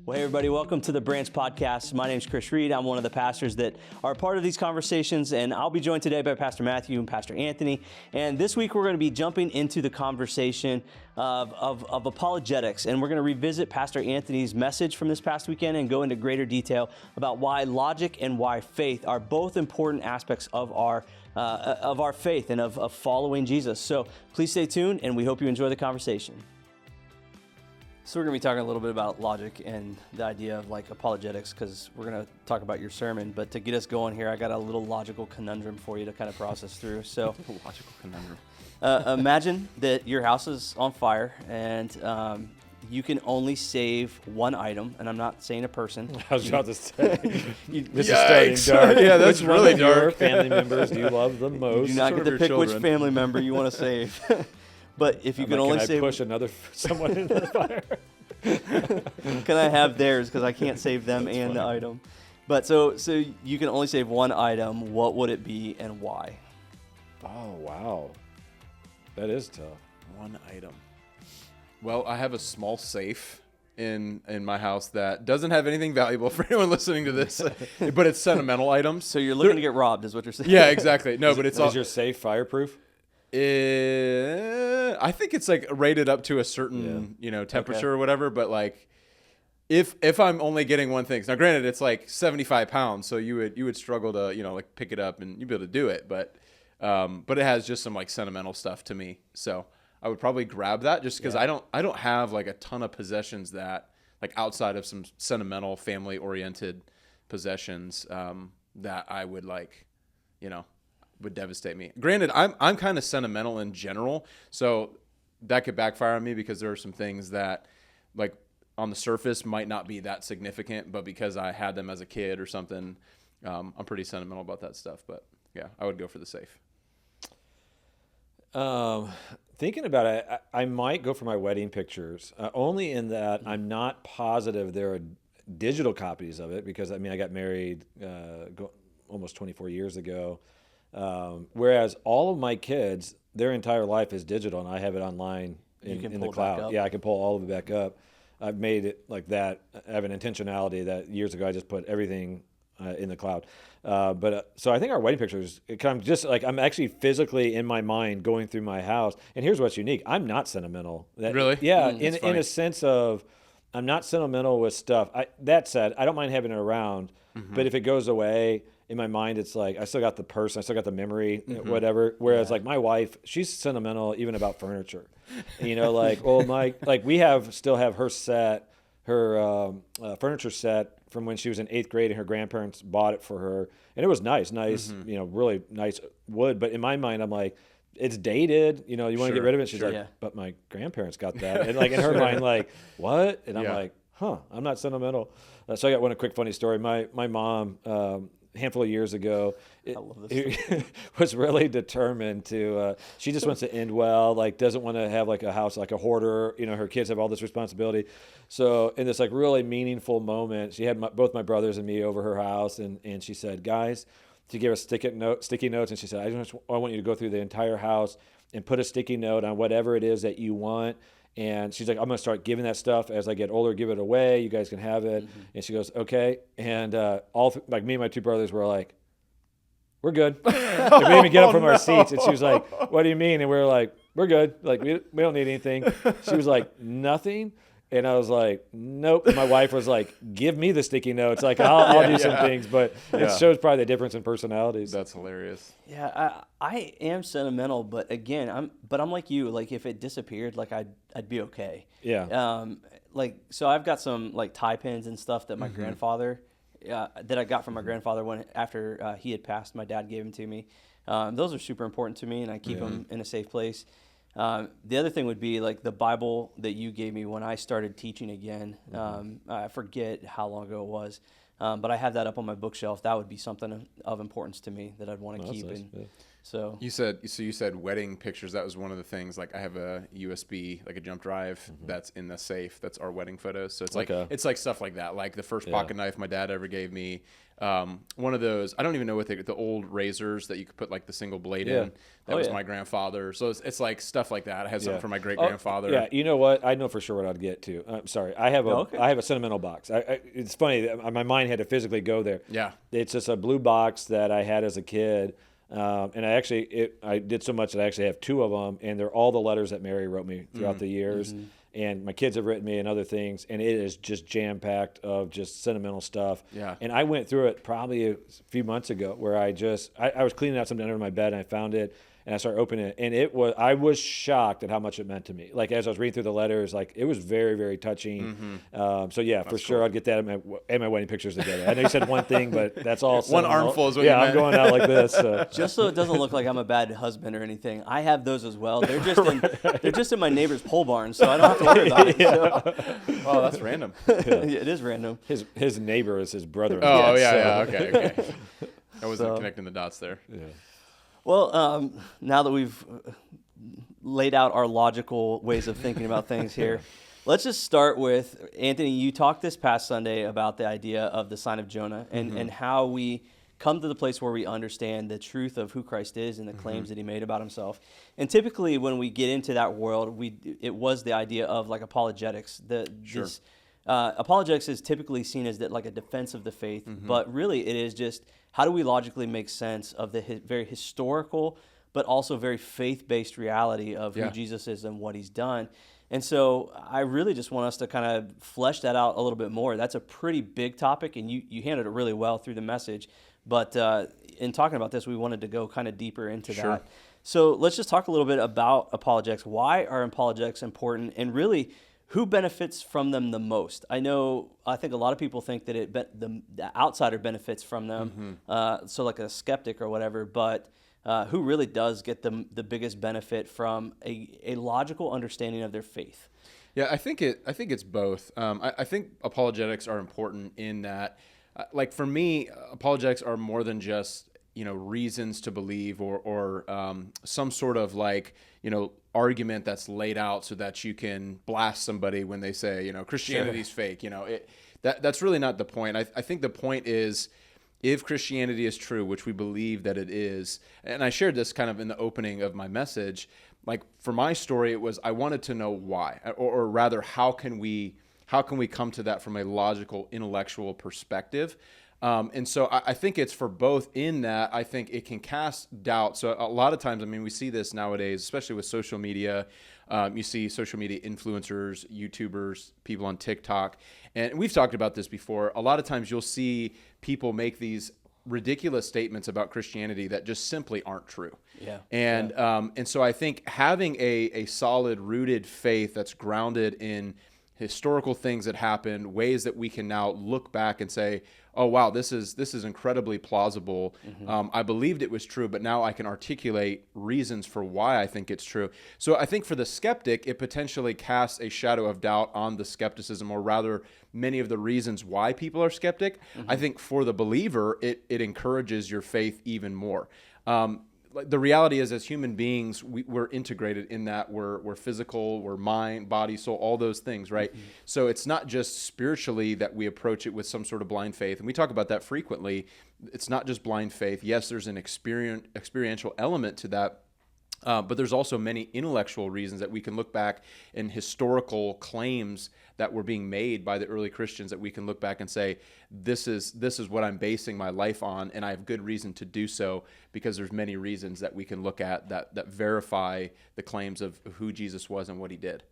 Well, hey everybody, welcome to the Branch Podcast. My name is Chris Reed. I'm one of the pastors that are part of these conversations, and I'll be joined today by Pastor Matthew and Pastor Anthony. And this week we're going to be jumping into the conversation of apologetics, and we're going to revisit Pastor Anthony's message from this past weekend and go into greater detail about why logic and why faith are both important aspects of our faith and of following Jesus. So please stay tuned, and we hope you enjoy the conversation. So we're going to be talking a little bit about logic and the idea of like apologetics, because we're going to talk about your sermon. But to get us going here, I got a little logical conundrum for you to kind of process through. So, logical conundrum. Imagine that your house is on fire and you can only save one item, and I'm not saying a person. I was about to say, this Yikes. is starting dark. Yeah, that's Which really one of your dark. family members do you love the most? You do not Sort get of to pick your which children. family member you want to save. But if you can only can save, I push someone in the fire? can I have theirs because I can't save them That's and the funny. item. But so you can only save one item. What would it be and why? Oh, wow. That is tough. One item. Well, I have a small safe in my house that doesn't have anything valuable for anyone listening to this, but it's sentimental items. So you're looking to get robbed, is what you're saying? Yeah, exactly. No, but it's all. Is your safe fireproof? I think it's like rated up to a certain temperature or whatever. But like, if I'm only getting one thing, now granted it's like 75 pounds, so you would struggle to like pick it up and you'd be able to do it. But it has just some like sentimental stuff to me, so I would probably grab that just because I don't have like a ton of possessions that like outside of some sentimental family oriented possessions that I would like would devastate me. Granted, I'm kind of sentimental in general, so that could backfire on me because there are some things that like on the surface might not be that significant, but because I had them as a kid or something, I'm pretty sentimental about that stuff. But yeah, I would go for the safe. Thinking about it, I might go for my wedding pictures, only in that I'm not positive there are digital copies of it because, I got married almost 24 years ago. Whereas all of my kids, their entire life is digital, and I have it online in the cloud. Yeah, I can pull all of it back up. I've made it like that. I have an intentionality that years ago I just put everything in the cloud. So I think our wedding pictures, I'm actually physically in my mind going through my house. And here's what's unique. I'm not sentimental. Really? Yeah, in a sense of I'm not sentimental with stuff. That said, I don't mind having it around, but if it goes away, in my mind, it's like I still got the person, I still got the memory, whatever. Whereas like my wife, she's sentimental even about furniture. We still have her set, her furniture set from when she was in 8th grade, and her grandparents bought it for her, and it was nice, really nice wood. But in my mind, I'm like, it's dated. You want to get rid of it. She's like, but my grandparents got that, and like in her mind, like what? And I'm like, I'm not sentimental. So I got one quick funny story. My mom. Handful of years ago, was really determined to. She just wants to end well. Like doesn't want to have like a house like a hoarder. Her kids have all this responsibility. So in this like really meaningful moment, she had both my brothers and me over her house, and she said, "Guys," she gave us sticky notes, and she said, I want you to go through the entire house and put a sticky note on whatever it is that you want." And she's like, I'm going to start giving that stuff as I get older, give it away. You guys can have it. Mm-hmm. And she goes, okay. And like me and my two brothers were like, we're good. We didn't even get up from our seats. And she was like, what do you mean? And we were like, we're good. Like, we don't need anything. She was like, nothing. And I was like, nope. And my wife was like, give me the sticky notes. Like, I'll do some things. But it shows probably the difference in personalities. That's hilarious. Yeah, I am sentimental, but again, I'm like you. Like, if it disappeared, like I'd be okay. Yeah. So I've got some like tie pins and stuff that my grandfather, that I got from my grandfather after he had passed. My dad gave them to me. Those are super important to me, and I keep them in a safe place. The other thing would be like the Bible that you gave me when I started teaching again. I forget how long ago it was, But I have that up on my bookshelf. That would be something of importance to me that I'd want to keep. Nice. So you said wedding pictures. That was one of the things. Like I have a USB, like a jump drive that's in the safe. That's our wedding photos. So it's it's like stuff like that. Like the first pocket knife my dad ever gave me. One of those. I don't even know what the old razors that you could put like the single blade in. That was my grandfather. So it's like stuff like that. I had something for my great grandfather. Yeah, you know what? I know for sure what I'd get to. I'm sorry. I have a sentimental box. It's funny. My mind had to physically go there. Yeah. It's just a blue box that I had as a kid. And I did so much that I actually have two of them, and they're all the letters that Mary wrote me throughout the years. And my kids have written me and other things, and it is just jam-packed of just sentimental stuff. Yeah. And I went through it probably a few months ago where I was cleaning out something under my bed, and I found it, and I started opening it, and I was shocked at how much it meant to me. Like, as I was reading through the letters, like, it was very, very touching. So yeah, that's for sure, I'd get that and my wedding pictures together. I know you said one thing, but that's all. One armful is what you meant. I'm going out like this. Just so it doesn't look like I'm a bad husband or anything, I have those as well. They're just in my neighbor's pole barn, so I don't have to worry about it. So. Oh, that's random. It is random. His neighbor is his brother. Oh, okay. I wasn't connecting the dots there. Yeah. Well, now that we've laid out our logical ways of thinking about things here, let's just start with, Anthony, you talked this past Sunday about the idea of the sign of Jonah and how we come to the place where we understand the truth of who Christ is and the claims that he made about himself. And typically when we get into that world, it was the idea of like apologetics. Apologetics is typically seen as like a defense of the faith, but really it is just how do we logically make sense of the very historical but also very faith-based reality of who Jesus is and what he's done. And so I really just want us to kind of flesh that out a little bit more. That's a pretty big topic, and you handled it really well through the message. But in talking about this, we wanted to go kind of deeper into that. So let's just talk a little bit about apologetics. Why are apologetics important, and really who benefits from them the most? I think a lot of people think that the outsider benefits from them, so like a skeptic or whatever, but who really does get the biggest benefit from a logical understanding of their faith? Yeah, I think it's both. I think apologetics are important in that, like for me, apologetics are more than just reasons to believe or some sort of like argument that's laid out so that you can blast somebody when they say Christianity's fake. That's really not the point. I think the point is, if Christianity is true, which we believe that it is, and I shared this kind of in the opening of my message, like for my story, it was I wanted to know why, or rather, how can we come to that from a logical, intellectual perspective? And so I think it's for both in that I think it can cast doubt. So a lot of times, we see this nowadays, especially with social media. You see social media influencers, YouTubers, people on TikTok. And we've talked about this before. A lot of times you'll see people make these ridiculous statements about Christianity that just simply aren't true. Yeah. And so I think having a solid rooted faith that's grounded in historical things that happened, ways that we can now look back and say, oh, wow, this is incredibly plausible. I believed it was true, but now I can articulate reasons for why I think it's true. So I think for the skeptic, it potentially casts a shadow of doubt on the skepticism, or rather many of the reasons why people are skeptic. I think for the believer, it encourages your faith even more. The reality is, as human beings, we're integrated in that we're physical, we're mind, body, soul, all those things, right? So it's not just spiritually that we approach it with some sort of blind faith. And we talk about that frequently. It's not just blind faith. Yes, there's an experiential element to that. But there's also many intellectual reasons that we can look back in historical claims that were being made by the early Christians that we can look back and say, this is what I'm basing my life on, and I have good reason to do so because there's many reasons that we can look at that verify the claims of who Jesus was and what he did.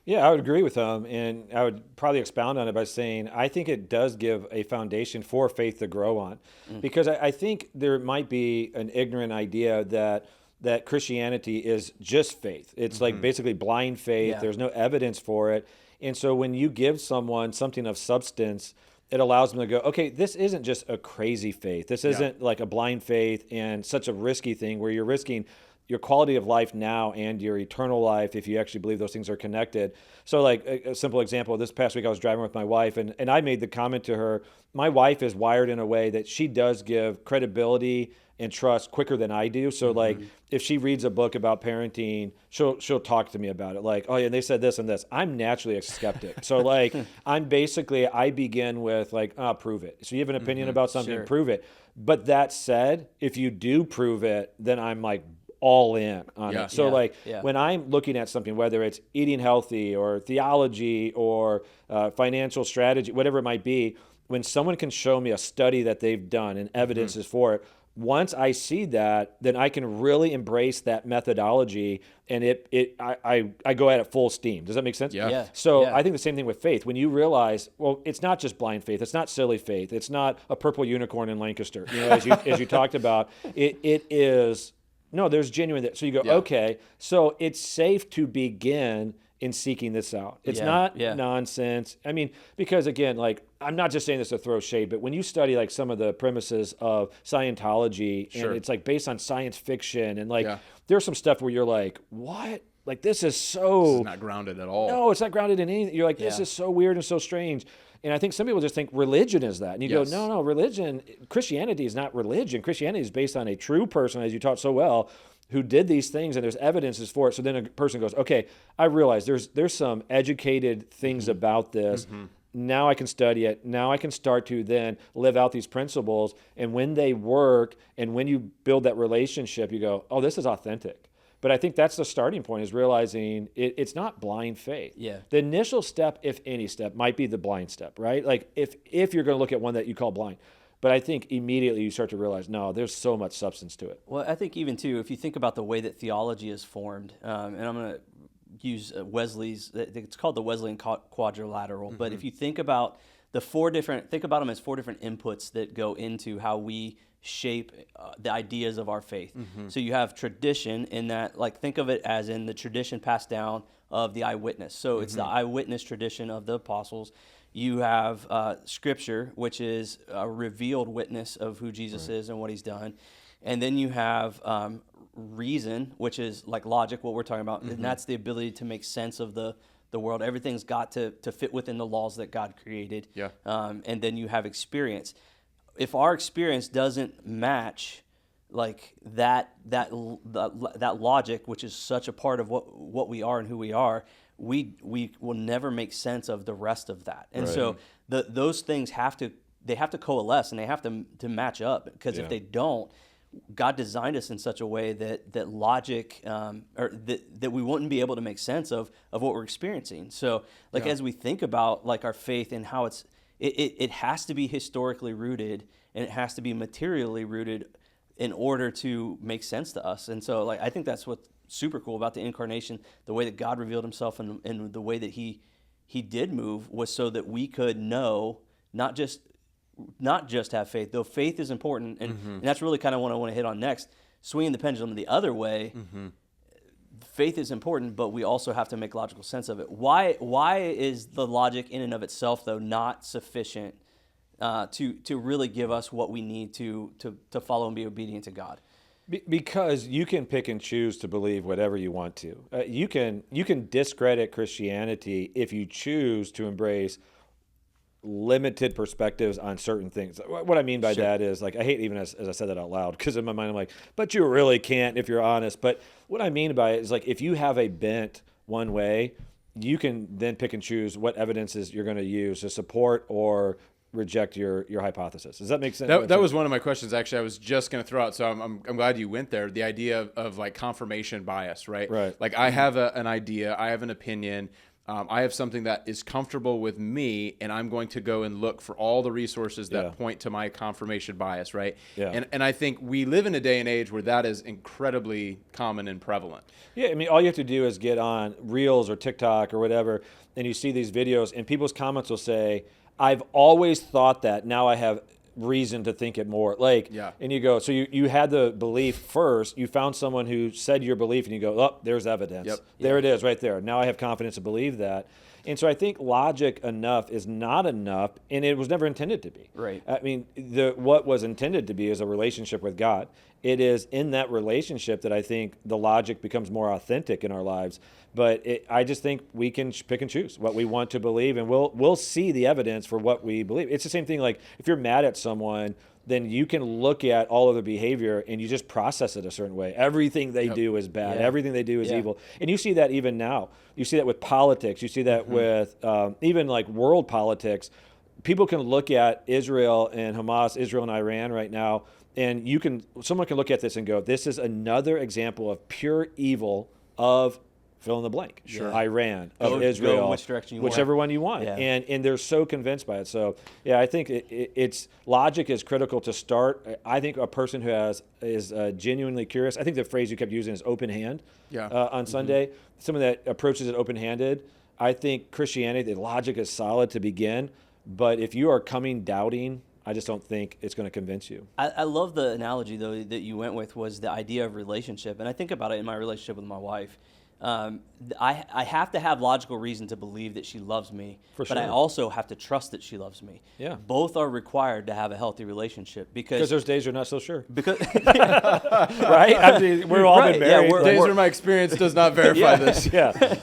Yeah, I would agree with them, and I would probably expound on it by saying I think it does give a foundation for faith to grow on, because I think there might be an ignorant idea that Christianity is just faith. It's like basically blind faith. Yeah. There's no evidence for it. And so when you give someone something of substance, it allows them to go, okay, this isn't just a crazy faith. This isn't like a blind faith and such a risky thing where you're risking your quality of life now and your eternal life, if you actually believe those things are connected. So like a simple example, this past week I was driving with my wife and I made the comment to her, my wife is wired in a way that she does give credibility and trust quicker than I do. So like if she reads a book about parenting, she'll talk to me about it. Like, oh yeah, they said this and this. I'm naturally a skeptic. So like I begin with like, prove it. So you have an opinion about something, prove it. But that said, if you do prove it, then I'm like all in on it. So when I'm looking at something, whether it's eating healthy or theology or financial strategy, whatever it might be, when someone can show me a study that they've done and evidence is for it, once I see that, then I can really embrace that methodology, and I go at it full steam. Does that make sense? Yeah. So I think the same thing with faith. When you realize, well, it's not just blind faith, it's not silly faith, it's not a purple unicorn in Lancaster. You know, as you talked about, it is. No, there's genuine. So you go, okay, so it's safe to begin in seeking this out. It's not nonsense. I mean, because again, like, I'm not just saying this to throw shade, but when you study like some of the premises of Scientology, and it's like based on science fiction, and like there's some stuff where you're like, what? Like this is not grounded at all. No, it's not grounded in anything. You're like, this is so weird and so strange. And I think some people just think religion is that. And you go, no, religion, Christianity is not religion. Christianity is based on a true person, as you taught so well, who did these things, and there's evidences for it. So then a person goes, okay, I realize there's some educated things about this. Now I can study it. Now I can start to then live out these principles. And when they work and when you build that relationship, you go, oh, this is authentic. But I think that's the starting point, is realizing it's not blind faith. Yeah. The initial step, if any step, might be the blind step, right? Like if you're going to look at one that you call blind. But I think immediately you start to realize, no, there's so much substance to it. Well, I think even too, if you think about the way that theology is formed, and I'm going to use Wesley's, it's called the Wesleyan quadrilateral. But if you think about think about them as four different inputs that go into how we shape the ideas of our faith. So you have tradition in that, like, think of it as in the tradition passed down of the eyewitness. So it's the eyewitness tradition of the apostles. You have scripture, which is a revealed witness of who Jesus is and what he's done. And then you have reason, which is like logic, what we're talking about. And that's the ability to make sense of the world. Everything's got to fit within the laws that God created. And then you have experience. If our experience doesn't match like that logic, which is such a part of what we are and who we are, we will never make sense of the rest of that. And so those things have to coalesce, and they have to match up, because if they don't, God designed us in such a way that logic or that we wouldn't be able to make sense of what we're experiencing. So like as we think about like our faith and how it has to be historically rooted, and it has to be materially rooted in order to make sense to us. And so like I think that's what's super cool about the incarnation, the way that God revealed himself and the way that he did move was so that we could know, not just have faith, though faith is important. And that's really kind of what I want to hit on next, swinging the pendulum the other way. Faith is important, but we also have to make logical sense of it. Why is the logic in and of itself, though, not sufficient to really give us what we need to follow and be obedient to God? Because you can pick and choose to believe whatever you want to. You can discredit Christianity if you choose to embrace limited perspectives on certain things. What I mean by that is, like, I hate even as I said that out loud, because in my mind I'm like, but you really can't if you're honest. But what I mean by it is, like, if you have a bent one way, you can then pick and choose what evidences you're going to use to support or reject your hypothesis. Does that make sense? That was one of my questions, actually. I was just going to throw out, so I'm glad you went there. The idea of like confirmation bias, right? Right. Like I have an idea, I have an opinion, I have something that is comfortable with me, and I'm going to go and look for all the resources that point to my confirmation bias, right? Yeah. And I think we live in a day and age where that is incredibly common and prevalent. Yeah, I mean, all you have to do is get on Reels or TikTok or whatever, and you see these videos, and people's comments will say, I've always thought that, now I have reason to think it more. Like, and you go, so you had the belief first, you found someone who said your belief, and you go, oh, there's evidence. There it is right there. Now I have confidence to believe that. And so I think logic enough is not enough, and it was never intended to be. Right. I mean, what was intended to be is a relationship with God. It is in that relationship that I think the logic becomes more authentic in our lives. But I just think we can pick and choose what we want to believe, and we'll see the evidence for what we believe. It's the same thing like if you're mad at someone, then you can look at all of their behavior and you just process it a certain way. Everything they do is bad. Yeah. Everything they do is evil. And you see that even now. You see that with politics. You see that with even like world politics. People can look at Israel and Hamas, Israel and Iran right now, and someone can look at this and go, this is another example of pure evil of fill in the blank. Sure. Iran, of Go Israel, which direction you whichever want. one you want. Yeah. And they're so convinced by it. So, yeah, I think it's logic is critical to start. I think a person who is genuinely curious, I think the phrase you kept using is open hand on Sunday. Someone that approaches it open-handed. I think Christianity, the logic is solid to begin. But if you are coming doubting, I just don't think it's going to convince you. I love the analogy, though, that you went with was the idea of relationship. And I think about it in my relationship with my wife. I have to have logical reason to believe that she loves me, but I also have to trust that she loves me. Yeah. Both are required to have a healthy relationship because there's days you're not so sure. Because right? I mean, we're all been married. Yeah, Days where my experience does not verify this. Yeah.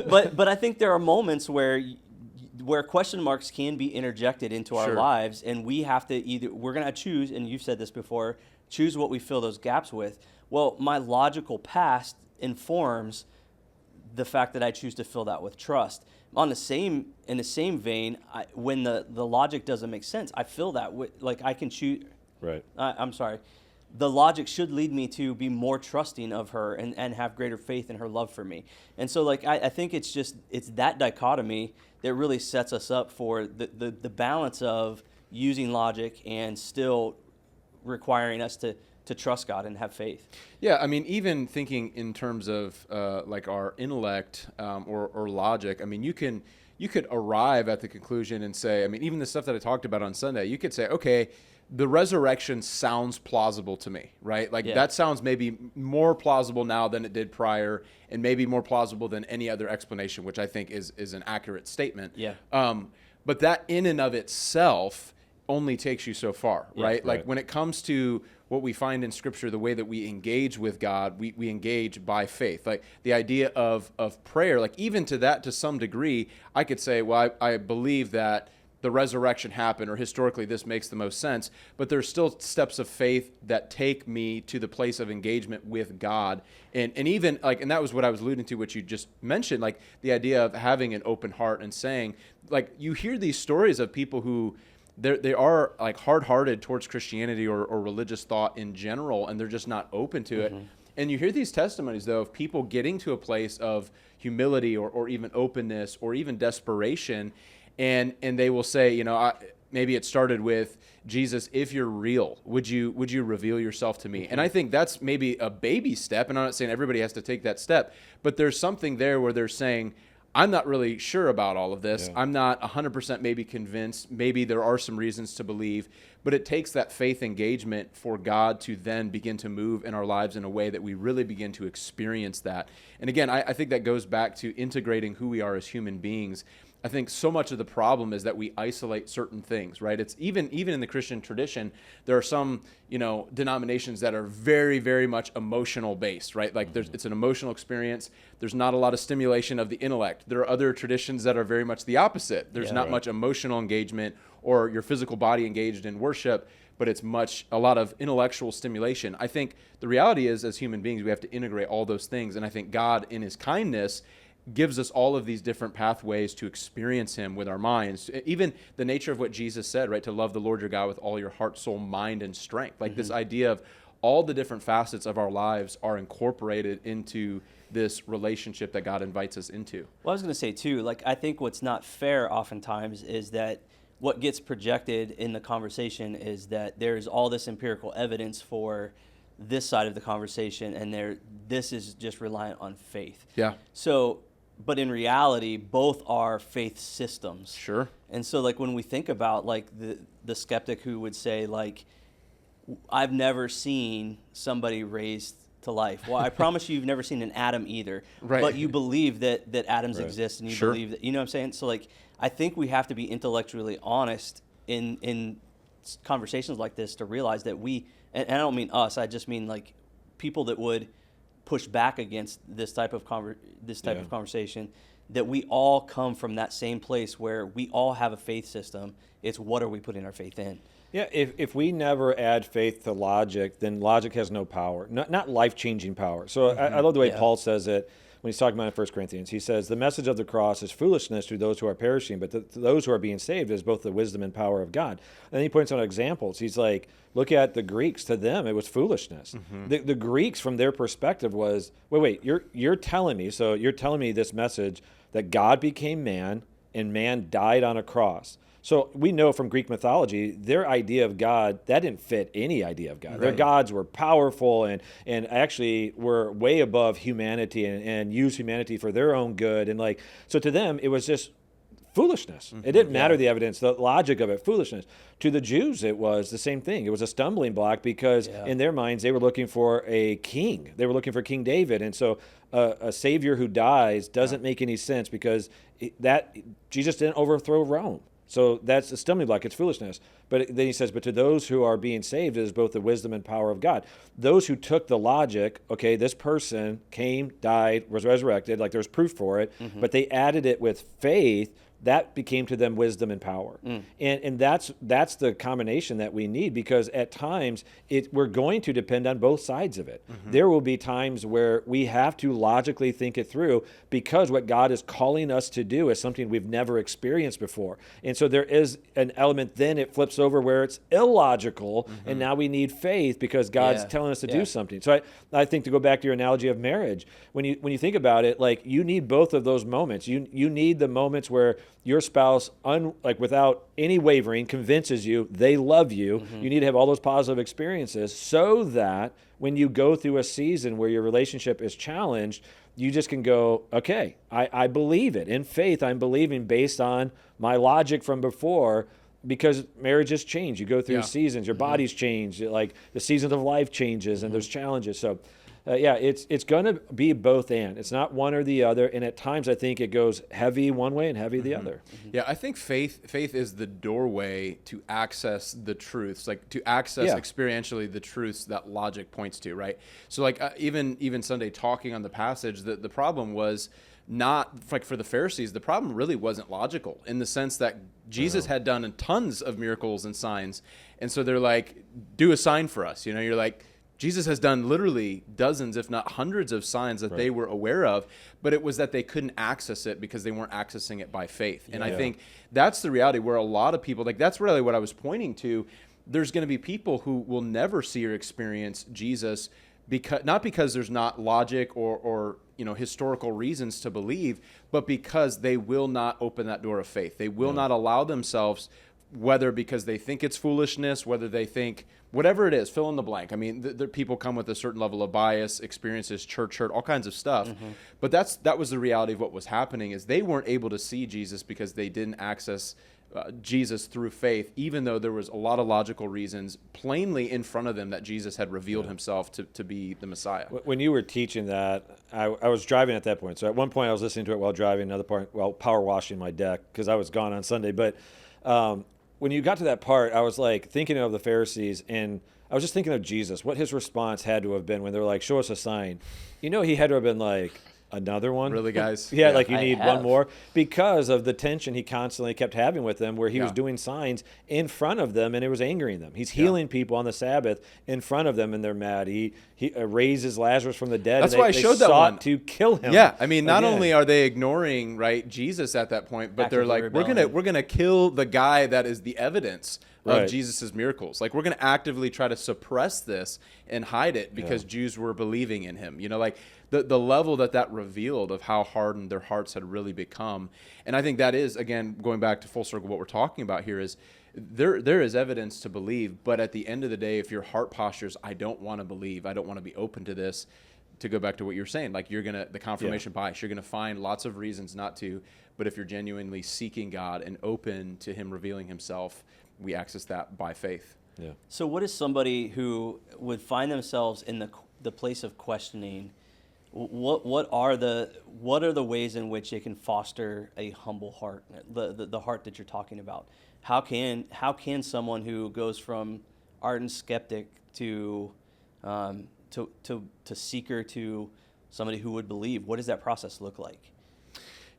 But I think there are moments where question marks can be interjected into our lives, and we have to we're going to choose, and you've said this before, choose what we fill those gaps with. Well, my logical past informs the fact that I choose to fill that with trust. In the same vein, when the logic doesn't make sense, I fill that with, like, I can choose. Right. I'm sorry. The logic should lead me to be more trusting of her and have greater faith in her love for me. And so, like, I think it's that dichotomy that really sets us up for the balance of using logic and still requiring us to trust God and have faith. Yeah, I mean, even thinking in terms of like our intellect or logic, I mean, you could arrive at the conclusion and say, I mean, even the stuff that I talked about on Sunday, you could say, okay, the resurrection sounds plausible to me, right? Like that sounds maybe more plausible now than it did prior, and maybe more plausible than any other explanation, which I think is an accurate statement. Yeah. But that in and of itself only takes you so far, right? Like when it comes to what we find in Scripture, the way that we engage with God, we engage by faith. Like the idea of prayer, like even to that, to some degree, I could say, well, I believe that the resurrection happened, or historically this makes the most sense, but there's still steps of faith that take me to the place of engagement with God. And even like, and that was what I was alluding to, what you just mentioned, like the idea of having an open heart and saying, like, you hear these stories of people who they are like hard-hearted towards Christianity or religious thought in general, and they're just not open to it. And you hear these testimonies, though, of people getting to a place of humility or even openness or even desperation, and they will say, you know, maybe it started with, Jesus, if you're real, would you reveal yourself to me? And I think that's maybe a baby step, and I'm not saying everybody has to take that step, but there's something there where they're saying, I'm not really sure about all of this. Yeah. I'm not 100% maybe convinced. Maybe there are some reasons to believe, but it takes that faith engagement for God to then begin to move in our lives in a way that we really begin to experience that. And again, I think that goes back to integrating who we are as human beings. I think so much of the problem is that we isolate certain things, right? It's even in the Christian tradition, there are some, denominations that are very, very much emotional based, right? Like it's an emotional experience. There's not a lot of stimulation of the intellect. There are other traditions that are very much the opposite. There's not much emotional engagement or your physical body engaged in worship, but it's a lot of intellectual stimulation. I think the reality is, as human beings, we have to integrate all those things. And I think God, in his kindness, gives us all of these different pathways to experience him with our minds. Even the nature of what Jesus said, right? To love the Lord your God with all your heart, soul, mind, and strength. Like this idea of all the different facets of our lives are incorporated into this relationship that God invites us into. Well, I was going to say too, like, I think what's not fair oftentimes is that what gets projected in the conversation is that there's all this empirical evidence for this side of the conversation, and this is just reliant on faith. Yeah. So, but in reality, both are faith systems. Sure. And so, like, when we think about, like, the skeptic who would say, like, I've never seen somebody raised to life. Well, I promise you've never seen an atom either, Right. but you believe that atoms Right. exist, and you Sure. believe that, you know what I'm saying? So like, I think we have to be intellectually honest in conversations like this to realize that and I don't mean us, I just mean like people that would push back against this type of conversation, that we all come from that same place where we all have a faith system. It's what are we putting our faith in? Yeah, if we never add faith to logic, then logic has no power, not life-changing power. So I love the way Paul says it when he's talking about in 1 Corinthians. He says, the message of the cross is foolishness to those who are perishing, but to those who are being saved is both the wisdom and power of God. And then he points out examples. He's like, look at the Greeks. To them, it was foolishness. The Greeks, from their perspective, was, wait, you're telling me this message that God became man and man died on a cross. So we know from Greek mythology, their idea of God, that didn't fit any idea of God. Right. Their gods were powerful and actually were way above humanity and used humanity for their own good. And like, so to them, it was just foolishness. It didn't matter the evidence, the logic of it, foolishness. To the Jews, it was the same thing. It was a stumbling block because in their minds, they were looking for a king. They were looking for King David. And so a savior who dies doesn't make any sense because Jesus didn't overthrow Rome. So that's a stumbling block. It's foolishness. But then he says, but to those who are being saved is both the wisdom and power of God. Those who took the logic, okay, this person came, died, was resurrected, like there's proof for it, but they added it with faith, that became to them wisdom and power. And that's the combination that we need, because at times we're going to depend on both sides of it. There will be times where we have to logically think it through because what God is calling us to do is something we've never experienced before. And so there is an element, then it flips over where it's illogical, and now we need faith because God's telling us to do something. So I think, to go back to your analogy of marriage, when you think about it, like, you need both of those moments. You need the moments where your spouse, without any wavering, convinces you they love you. You need to have all those positive experiences so that when you go through a season where your relationship is challenged, you just can go, okay, I believe it. In faith, I'm believing based on my logic from before, because marriages change. You go through seasons, your bodies change, like the seasons of life changes, and there's challenges. So it's going to be both and. It's not one or the other. And at times, I think it goes heavy one way and heavy the other. Yeah, I think faith is the doorway to access the truths, like to access experientially the truths that logic points to, right? So like even Sunday talking on the passage, the problem was not like for the Pharisees, the problem really wasn't logical in the sense that Jesus had done tons of miracles and signs. And so they're like, do a sign for us. You know, you're like, Jesus has done literally dozens, if not hundreds of signs that they were aware of, but it was that they couldn't access it because they weren't accessing it by faith. And I think that's the reality where a lot of people, like, that's really what I was pointing to. There's going to be people who will never see or experience Jesus not because there's not logic or historical reasons to believe, but because they will not open that door of faith. They will not allow themselves, whether because they think it's foolishness, whether they think whatever it is, fill in the blank. I mean, the people come with a certain level of bias, experiences, church hurt, all kinds of stuff. But that was the reality of what was happening, is they weren't able to see Jesus because they didn't access Jesus through faith, even though there was a lot of logical reasons plainly in front of them that Jesus had revealed himself to be the Messiah. When you were teaching that, I was driving at that point. So at one point I was listening to it while driving, another point while power washing my deck because I was gone on Sunday. But when you got to that part, I was like thinking of the Pharisees, and I was just thinking of Jesus, what his response had to have been when they were like, show us a sign. You know, he had to have been like, another one? Really, guys? Yeah, like you need one more, because of the tension he constantly kept having with them, where he was doing signs in front of them and it was angering them. He's healing people on the Sabbath in front of them and they're mad. He raises Lazarus from the dead. That's and why I showed that one to kill him. Yeah, I mean, not only are they ignoring Jesus at that point, but they're like, we're gonna kill the guy that is the evidence of Jesus's miracles. Like, we're gonna actively try to suppress this and hide it because Jews were believing in him. You know, like the level that revealed of how hardened their hearts had really become. And I think that is, again, going back to full circle, what we're talking about here is there is evidence to believe, but at the end of the day, if your heart postures, I don't want to believe, I don't want to be open to this, to go back to what you're saying, like the confirmation bias, you're going to find lots of reasons not to, but if you're genuinely seeking God and open to him revealing himself, we access that by faith. Yeah. So what is somebody who would find themselves in the place of questioning? What are the ways in which it can foster a humble heart, the heart that you're talking about? How can someone who goes from ardent skeptic to seeker to somebody who would believe, what does that process look like?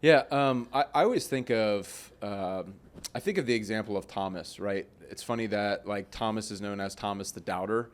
Yeah, I always think of the example of Thomas, right? It's funny that like Thomas is known as Thomas the Doubter.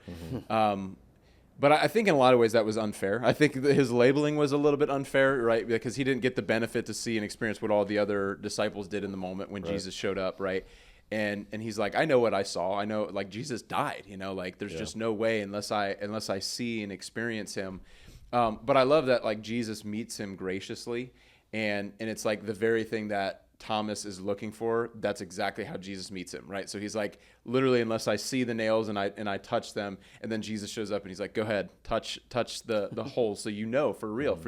But I think in a lot of ways that was unfair. I think that his labeling was a little bit unfair, right? Because he didn't get the benefit to see and experience what all the other disciples did in the moment when Jesus showed up, right? And he's like, I know what I saw. I know, like, Jesus died, like there's just no way unless I see and experience him. But I love that, like, Jesus meets him graciously, and it's like the very thing that Thomas is looking for. That's exactly how Jesus meets him, right? So he's like, literally, unless I see the nails and I touch them, and then Jesus shows up and he's like, go ahead, touch the hole, so for real,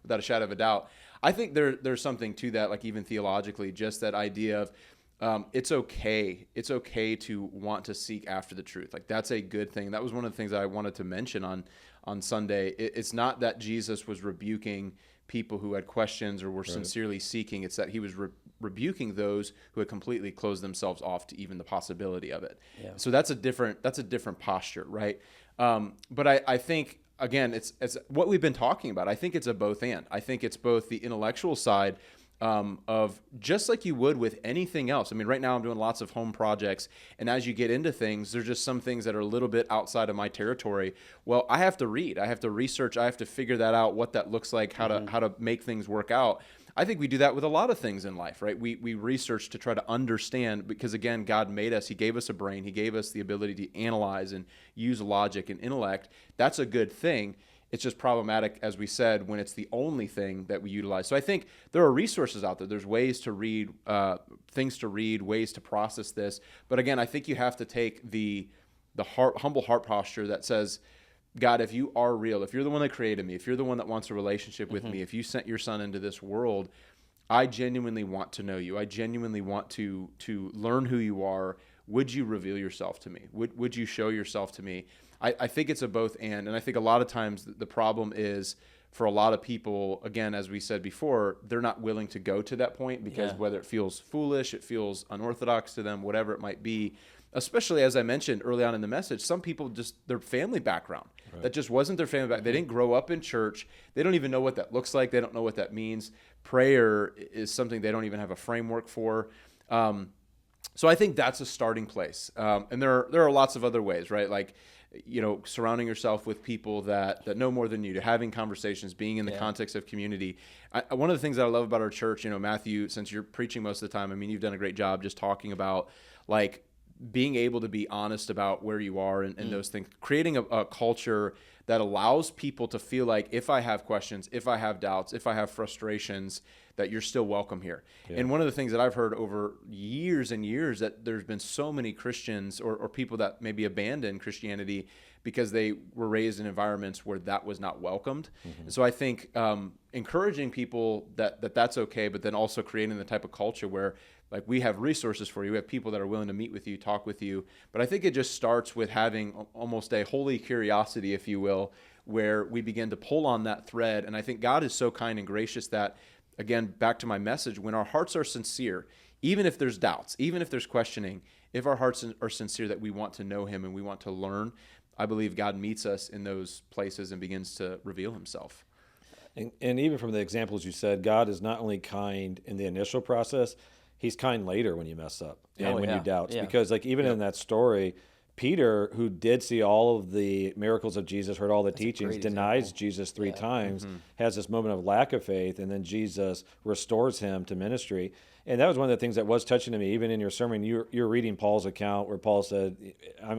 without a shadow of a doubt. I think there's something to that, like even theologically, just that idea of it's okay to want to seek after the truth. Like that's a good thing. That was one of the things that I wanted to mention on Sunday. It's not that Jesus was rebuking people who had questions or were sincerely seeking. It's that he was rebuking those who had completely closed themselves off to even the possibility of it. Yeah. So that's a different posture, right? But I think, again, it's what we've been talking about. I think it's a both and. I think it's both the intellectual side of just like you would with anything else. I mean, right now I'm doing lots of home projects, and as you get into things, there's just some things that are a little bit outside of my territory. Well, I have to read, I have to research, I have to figure that out, what that looks like, how to make things work out. I think we do that with a lot of things in life, right? We research to try to understand, because again, God made us, he gave us a brain, he gave us the ability to analyze and use logic and intellect. That's a good thing. It's just problematic, as we said, when it's the only thing that we utilize. So I think there are resources out there. There's ways to read, things to read, ways to process this. But again, I think you have to take the humble heart posture that says, God, if you are real, if you're the one that created me, if you're the one that wants a relationship with me, if you sent your son into this world, I genuinely want to know you. I genuinely want to learn who you are. Would you reveal yourself to me? Would you show yourself to me? I think it's a both and I think a lot of times the problem is for a lot of people, again, as we said before, they're not willing to go to that point because whether it feels foolish, it feels unorthodox to them, whatever it might be, especially as I mentioned early on in the message, some people just, their family background, that just wasn't their family background. They didn't grow up in church. They don't even know what that looks like. They don't know what that means. Prayer is something they don't even have a framework for. So I think that's a starting place. And there are lots of other ways, right? Like, surrounding yourself with people that know more than you, to having conversations, being in the context of community. One of the things that I love about our church, Matthew, since you're preaching most of the time, I mean, you've done a great job just talking about like being able to be honest about where you are and those things, creating a culture that allows people to feel like if I have questions, if I have doubts, if I have frustrations, that you're still welcome here. Yeah. And one of the things that I've heard over years and years, that there's been so many Christians or people that maybe abandoned Christianity because they were raised in environments where that was not welcomed. And so I think encouraging people that's okay, but then also creating the type of culture where like we have resources for you, we have people that are willing to meet with you, talk with you. But I think it just starts with having almost a holy curiosity, if you will, where we begin to pull on that thread. And I think God is so kind and gracious that, again, back to my message, when our hearts are sincere, even if there's doubts, even if there's questioning, if our hearts are sincere that we want to know him and we want to learn, I believe God meets us in those places and begins to reveal himself. And even from the examples you said, God is not only kind in the initial process, he's kind later when you mess up and when you doubt. Because like even in that story, Peter, who did see all of the miracles of Jesus, heard all the teachings, denies Jesus 3 times, has this moment of lack of faith, and then Jesus restores him to ministry. And that was one of the things that was touching to me. Even in your sermon, you're reading Paul's account where Paul said,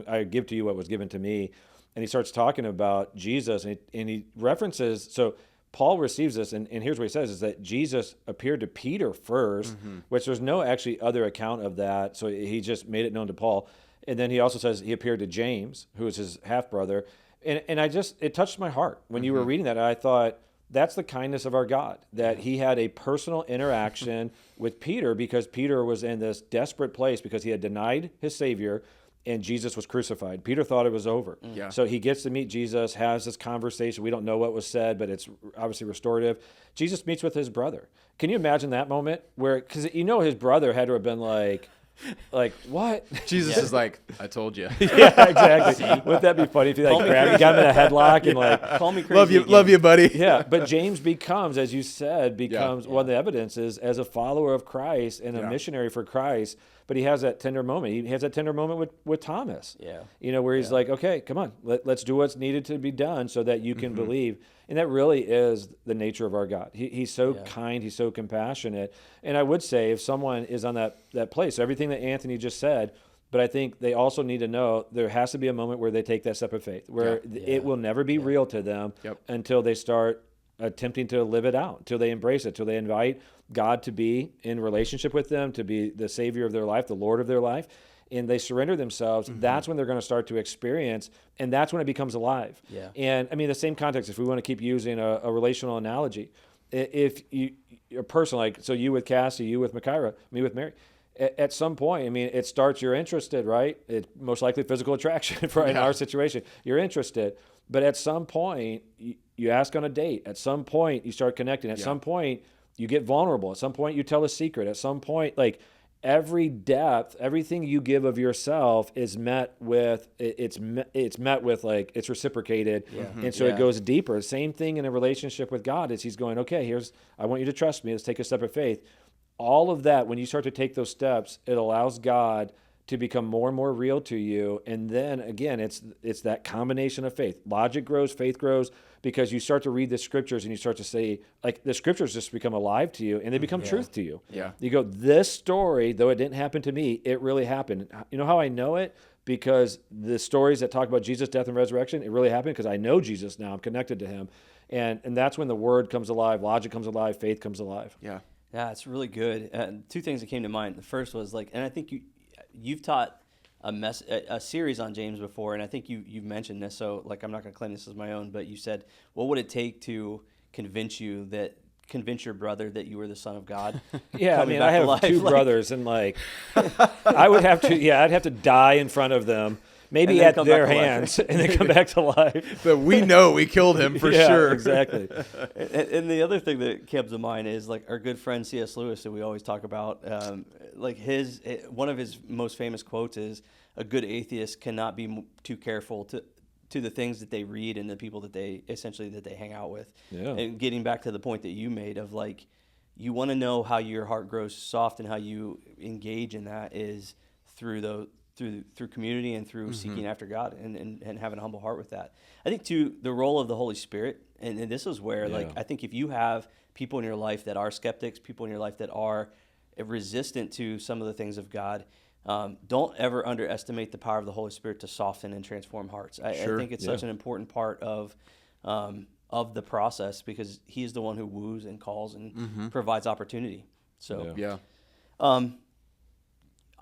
I give to you what was given to me. And he starts talking about Jesus, and he references, so Paul receives this, and here's what he says, is that Jesus appeared to Peter first, which there's no actually other account of that, so he just made it known to Paul. And then he also says he appeared to James, who is his half-brother. And it touched my heart. When you were reading that, I thought, that's the kindness of our God, that he had a personal interaction with Peter because Peter was in this desperate place because he had denied his Savior, and Jesus was crucified. Peter thought it was over. Yeah. So he gets to meet Jesus, has this conversation. We don't know what was said, but it's obviously restorative. Jesus meets with his brother. Can you imagine that moment where, because his brother had to have been like what? Jesus is like, I told you. Yeah, exactly. Wouldn't that be funny if you got him in a headlock and call me crazy. Love you, buddy. Yeah, but James becomes, as you said, one of the evidences as a follower of Christ and a missionary for Christ. But he has that tender moment. He has that tender moment with Thomas. Yeah. Where he's like, okay, come on, let's do what's needed to be done so that you can believe. And that really is the nature of our God. He's so kind. He's so compassionate. And I would say if someone is on that place, so everything that Anthony just said, but I think they also need to know there has to be a moment where they take that step of faith, where it will never be real to them until they start attempting to live it out, until they embrace it, until they invite God to be in relationship with them, to be the Savior of their life, the Lord of their life, and they surrender themselves. That's when they're going to start to experience, and that's when it becomes alive. Yeah. And I mean, the same context, if we want to keep using a relational analogy, if a person like, so you with Cassie, you with Makira, me with Mary, at some point, I mean, it starts, you're interested, right? It's most likely physical attraction in our situation. You're interested. But at some point, you ask on a date. At some point, you start connecting. At some point, you get vulnerable. At some point, you tell a secret. At some point, like every depth, everything you give of yourself is met with, it's met with like, it's reciprocated. And so it goes deeper. Same thing in a relationship with God is he's going, okay, I want you to trust me. Let's take a step of faith. All of that, when you start to take those steps, it allows God to become more and more real to you. And then again, it's that combination of faith. Logic grows, faith grows, because you start to read the scriptures and you start to say, like, the scriptures just become alive to you and they become truth to you. Yeah. You go, this story, though it didn't happen to me, it really happened. You know how I know it? Because the stories that talk about Jesus' death and resurrection, it really happened because I know Jesus now. I'm connected to him. And that's when the word comes alive, logic comes alive, faith comes alive. Yeah. Yeah, it's really good. Two things that came to mind. The first was like, and I think you've taught a series on James before, and I think you've mentioned this. So like, I'm not going to claim this as my own, but you said, what would it take to convince your brother that you were the Son of God? Yeah, I mean, I have two brothers, and like, I'd have to die in front of them. Maybe at their hands, and then come back to life. But we know we killed him for sure. Exactly. And the other thing that comes to mind is like our good friend C.S. Lewis that we always talk about. Like one of his most famous quotes is, "A good atheist cannot be too careful to the things that they read and the people that they hang out with." Yeah. And getting back to the point that you made of like, you want to know how your heart grows soft and how you engage in that is through community and through seeking after God and having a humble heart with that. I think too, the role of the Holy Spirit, and this is where like, I think if you have people in your life that are skeptics, people in your life that are resistant to some of the things of God, don't ever underestimate the power of the Holy Spirit to soften and transform hearts. I think it's such an important part of the process, because he's the one who woos and calls and provides opportunity. So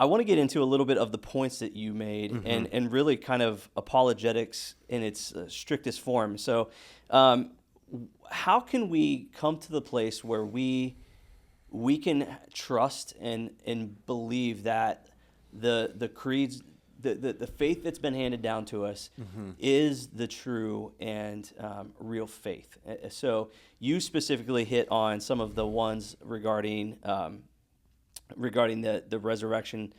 I want to get into a little bit of the points that you made and really kind of apologetics in its strictest form. So how can we come to the place where we can trust and believe that the creeds, the faith that's been handed down to us is the true and real faith? So you specifically hit on some of the ones regarding the resurrection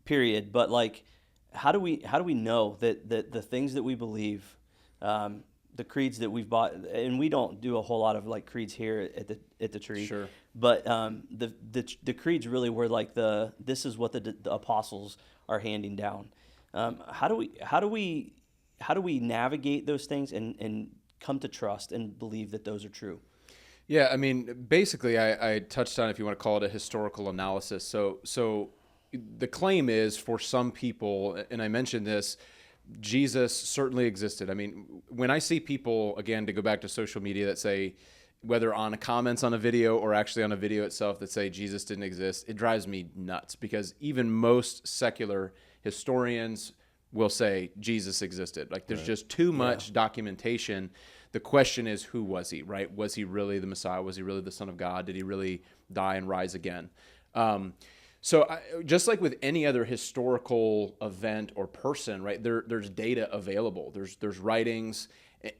period, but like, how do we know that the things that we believe, the creeds that we've bought, and we don't do a whole lot of like creeds here at the Tree, but the creeds really were like this is what the apostles are handing down. How do we navigate those things and come to trust and believe that those are true? Yeah, I mean, basically, I touched on, if you want to call it a historical analysis. So the claim is, for some people, and I mentioned this, Jesus certainly existed. I mean, when I see people, again, to go back to social media, that say, whether on comments on a video or actually on a video itself, that say Jesus didn't exist, it drives me nuts, because even most secular historians will say Jesus existed. Like, there's just too much documentation. The question is, who was he, right? Was he really the Messiah? Was he really the Son of God? Did he really die and rise again? So just like with any other historical event or person, right, there's data available. There's writings,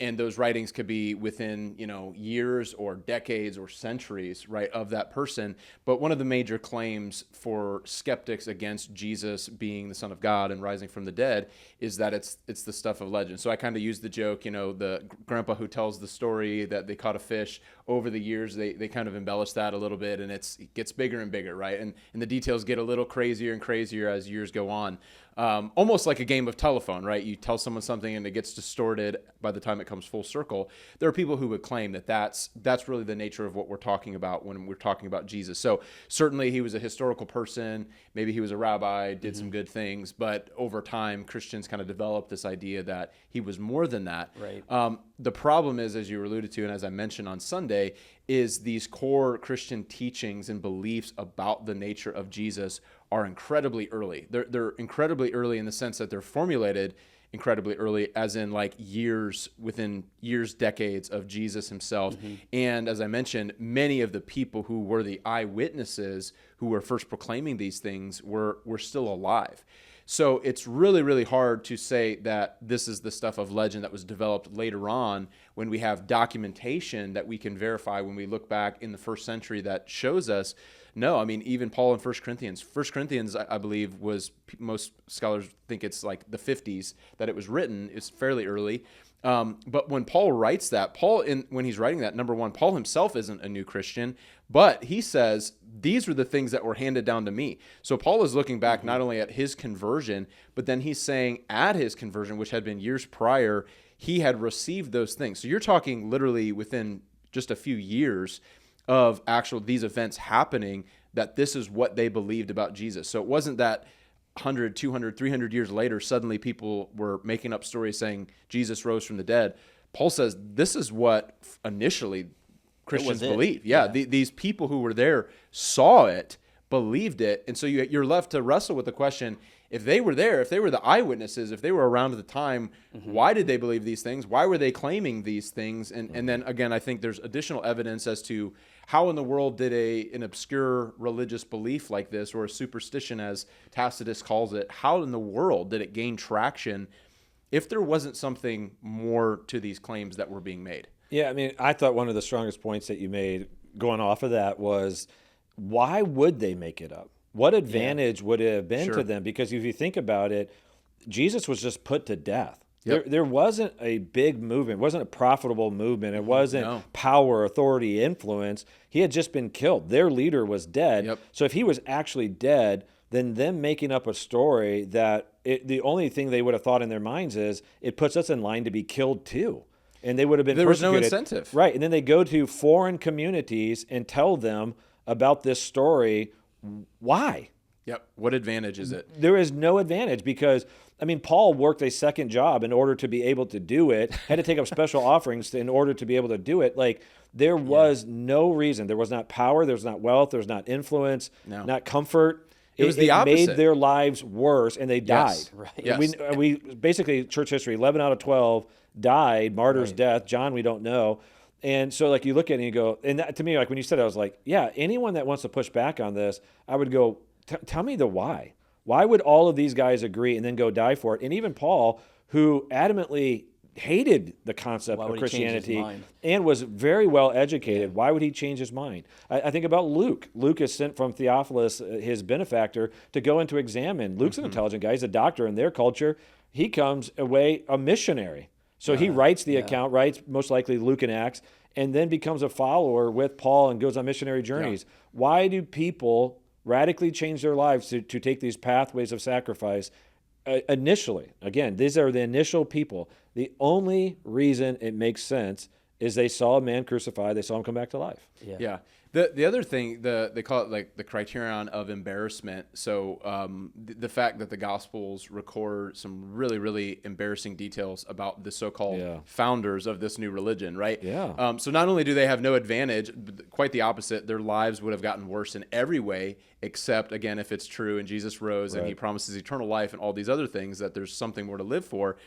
and those writings could be within, years or decades or centuries, right, of that person. But one of the major claims for skeptics against Jesus being the Son of God and rising from the dead is that it's the stuff of legend. So I kind of use the joke, the grandpa who tells the story that they caught a fish. Over the years, they kind of embellish that a little bit, and it gets bigger and bigger, right? And the details get a little crazier and crazier as years go on. Almost like a game of telephone, right? You tell someone something and it gets distorted by the time it comes full circle. There are people who would claim that that's really the nature of what we're talking about when we're talking about Jesus. So certainly he was a historical person. Maybe he was a rabbi, did some good things, but over time, Christians kind of developed this idea that he was more than that. Right. The problem is, as you alluded to, and as I mentioned on Sunday, is these core Christian teachings and beliefs about the nature of Jesus are incredibly early. They're incredibly early in the sense that they're formulated incredibly early, as in like within years, decades of Jesus himself. And as I mentioned, many of the people who were the eyewitnesses who were first proclaiming these things were still alive. So it's really, really hard to say that this is the stuff of legend that was developed later on when we have documentation that we can verify when we look back in the first century that shows us. No, I mean, even Paul in 1 Corinthians. 1 Corinthians, I believe, was, most scholars think it's like the 50s that it was written. It's fairly early. But when Paul writes that, when he's writing that, number one, Paul himself isn't a new Christian, but he says, these were the things that were handed down to me. So Paul is looking back not only at his conversion, but then he's saying at his conversion, which had been years prior, he had received those things. So you're talking literally within just a few years of these events happening, that this is what they believed about Jesus. So it wasn't that 100, 200, 300 years later, suddenly people were making up stories saying Jesus rose from the dead. Paul says this is what initially Christians believed. Yeah. These people who were there saw it, believed it. And so you're left to wrestle with the question, if they were there, if they were the eyewitnesses, if they were around at the time, why did they believe these things? Why were they claiming these things? And then again, I think there's additional evidence as to how in the world did an obscure religious belief like this, or a superstition as Tacitus calls it, how in the world did it gain traction if there wasn't something more to these claims that were being made? Yeah, I mean, I thought one of the strongest points that you made going off of that was, why would they make it up? What advantage would it have been to them? Because if you think about it, Jesus was just put to death. Yep. There wasn't a big movement. It wasn't a profitable movement. It wasn't power, authority, influence. He had just been killed. Their leader was dead. Yep. So if he was actually dead, then them making up a story that the only thing they would have thought in their minds is, it puts us in line to be killed too. And they would have been persecuted. There was no incentive. Right. And then they go to foreign communities and tell them about this story. Why? Yep. What advantage is it? There is no advantage, because, I mean, Paul worked a second job in order to be able to do it, had to take up special offerings in order to be able to do it. Like, there was no reason. There was not power. There was not wealth. There was not influence, not comfort. It was the opposite. It made their lives worse, and they died. Yes. Right. Yes. We basically, church history, 11 out of 12 died, martyr's death. John, we don't know. And so, like, you look at it and you go, and that, to me, like, when you said it, I was like, yeah, anyone that wants to push back on this, I would go, tell me the why. Why would all of these guys agree and then go die for it? And even Paul, who adamantly hated the concept of Christianity and was very well educated, why would he change his mind? I think about Luke. Luke is sent from Theophilus, his benefactor, to go and to examine. Luke's an intelligent guy. He's a doctor in their culture. He comes away a missionary. So he writes the account, writes most likely Luke and Acts, and then becomes a follower with Paul and goes on missionary journeys. Yeah. Why do people radically change their lives to take these pathways of sacrifice initially? Again, these are the initial people. The only reason it makes sense is they saw a man crucified. They saw him come back to life. Yeah. The other thing, they call it like the criterion of embarrassment. So the fact that the Gospels record some really, really embarrassing details about the so-called founders of this new religion, right? Yeah. So not only do they have no advantage, but quite the opposite. Their lives would have gotten worse in every way, except, again, if it's true and Jesus rose and he promises eternal life and all these other things, that there's something more to live for.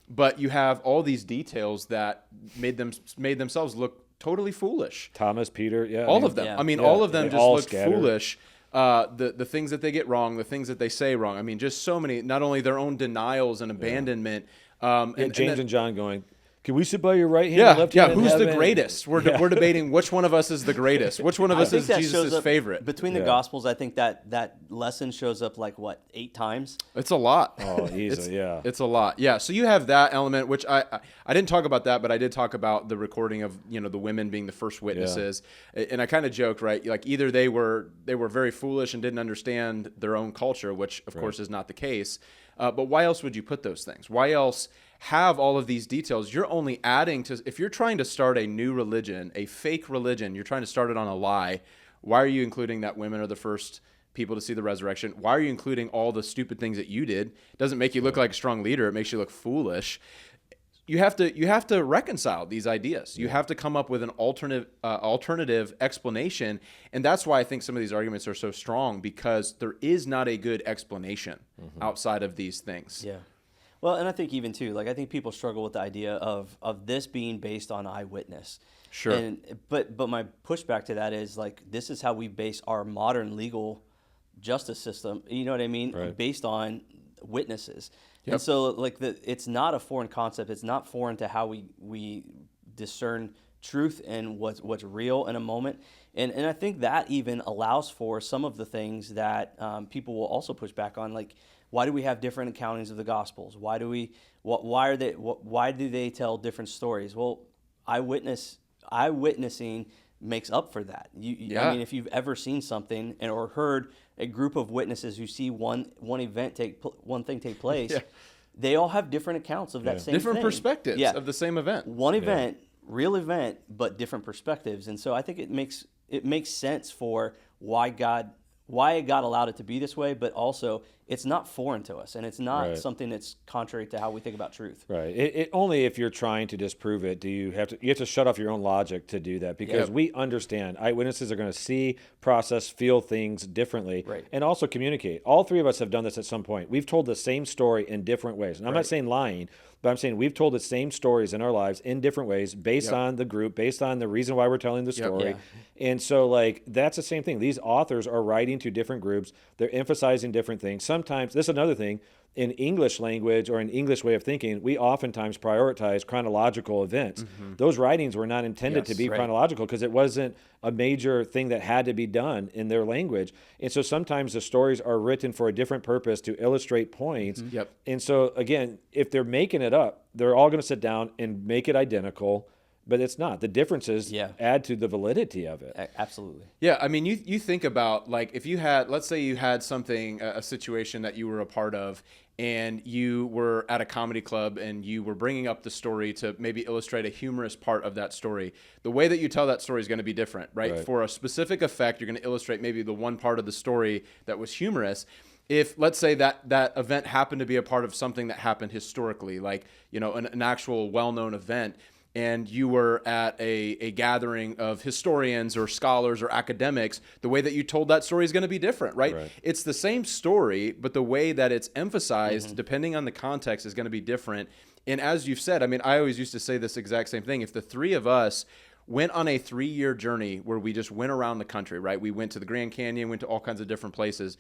But you have all these details that made themselves look totally foolish. Thomas, Peter, all of them. I mean, all of them just looked foolish. the things that they get wrong, the things that they say wrong. I mean, just so many, not only their own denials and abandonment. And James and John going, can we sit by your right hand and left hand in who's heaven? the greatest? We're debating which one of us is the greatest. Which one of us is Jesus' favorite? Between the Gospels, I think that lesson shows up like, 8 times? It's a lot. Oh, easy, It's a lot. Yeah, so you have that element, which I didn't talk about that, but I did talk about the recording of, the women being the first witnesses. Yeah. And I kind of joked, right? Like either they were very foolish and didn't understand their own culture, which of course is not the case. But why else would you put those things? Why else have all of these details? You're only adding to, if you're trying to start a new religion, a fake religion, you're trying to start it on a lie. Why are you including that women are the first people to see the resurrection? Why are you including all the stupid things that you did? It doesn't make you look like a strong leader. It makes you look foolish. You have to reconcile these ideas. You have to come up with an alternative explanation, and that's why I think some of these arguments are so strong, because there is not a good explanation outside of these things. Yeah. Well, and I think even too, I think people struggle with the idea of this being based on eyewitness. Sure. But my pushback to that is this is how we base our modern legal justice system. You know what I mean? Right. Based on witnesses. Yep. And so it's not a foreign concept. It's not foreign to how we discern truth and what's real in a moment. And I think that even allows for some of the things that people will also push back on, why do we have different accountings of the Gospels? Why do they tell different stories? Well, eyewitnessing makes up for that. I mean, if you've ever seen something or heard a group of witnesses who see one thing take place, they all have different accounts of that same different thing. perspectives of the same event. One event, real event, but different perspectives. And so I think it makes sense for why God allowed it to be this way, but also it's not foreign to us, and it's not something that's contrary to how we think about truth. Right. It only if you're trying to disprove it do you have to shut off your own logic to do that, because we understand eyewitnesses are going to see, process, feel things differently, and also communicate. All three of us have done this at some point. We've told the same story in different ways, and I'm not saying lying, but I'm saying we've told the same stories in our lives in different ways based on the group, based on the reason why we're telling the story. And so that's the same thing. These authors are writing to different groups. They're emphasizing different things. Sometimes, this is another thing, in English language or an English way of thinking, we oftentimes prioritize chronological events. Those writings were not intended to be chronological because it wasn't a major thing that had to be done in their language. And so sometimes the stories are written for a different purpose to illustrate points. And so again, if they're making it up, they're all going to sit down and make it identical. But it's not. The differences add to the validity of it. Absolutely. Yeah, I mean, you think about, if you had, let's say you had something, a situation that you were a part of, and you were at a comedy club and you were bringing up the story to maybe illustrate a humorous part of that story. The way that you tell that story is going to be different, right? For a specific effect, you're going to illustrate maybe the one part of the story that was humorous. If, let's say, that event happened to be a part of something that happened historically, an actual well-known event, and you were at a gathering of historians or scholars or academics, the way that you told that story is going to be different, right? It's the same story, but the way that it's emphasized, depending on the context, is going to be different. And as you've said, I mean, I always used to say this exact same thing. If the three of us went on a 3-year journey where we just went around the country, right? We went to the Grand Canyon, went to all kinds of different places.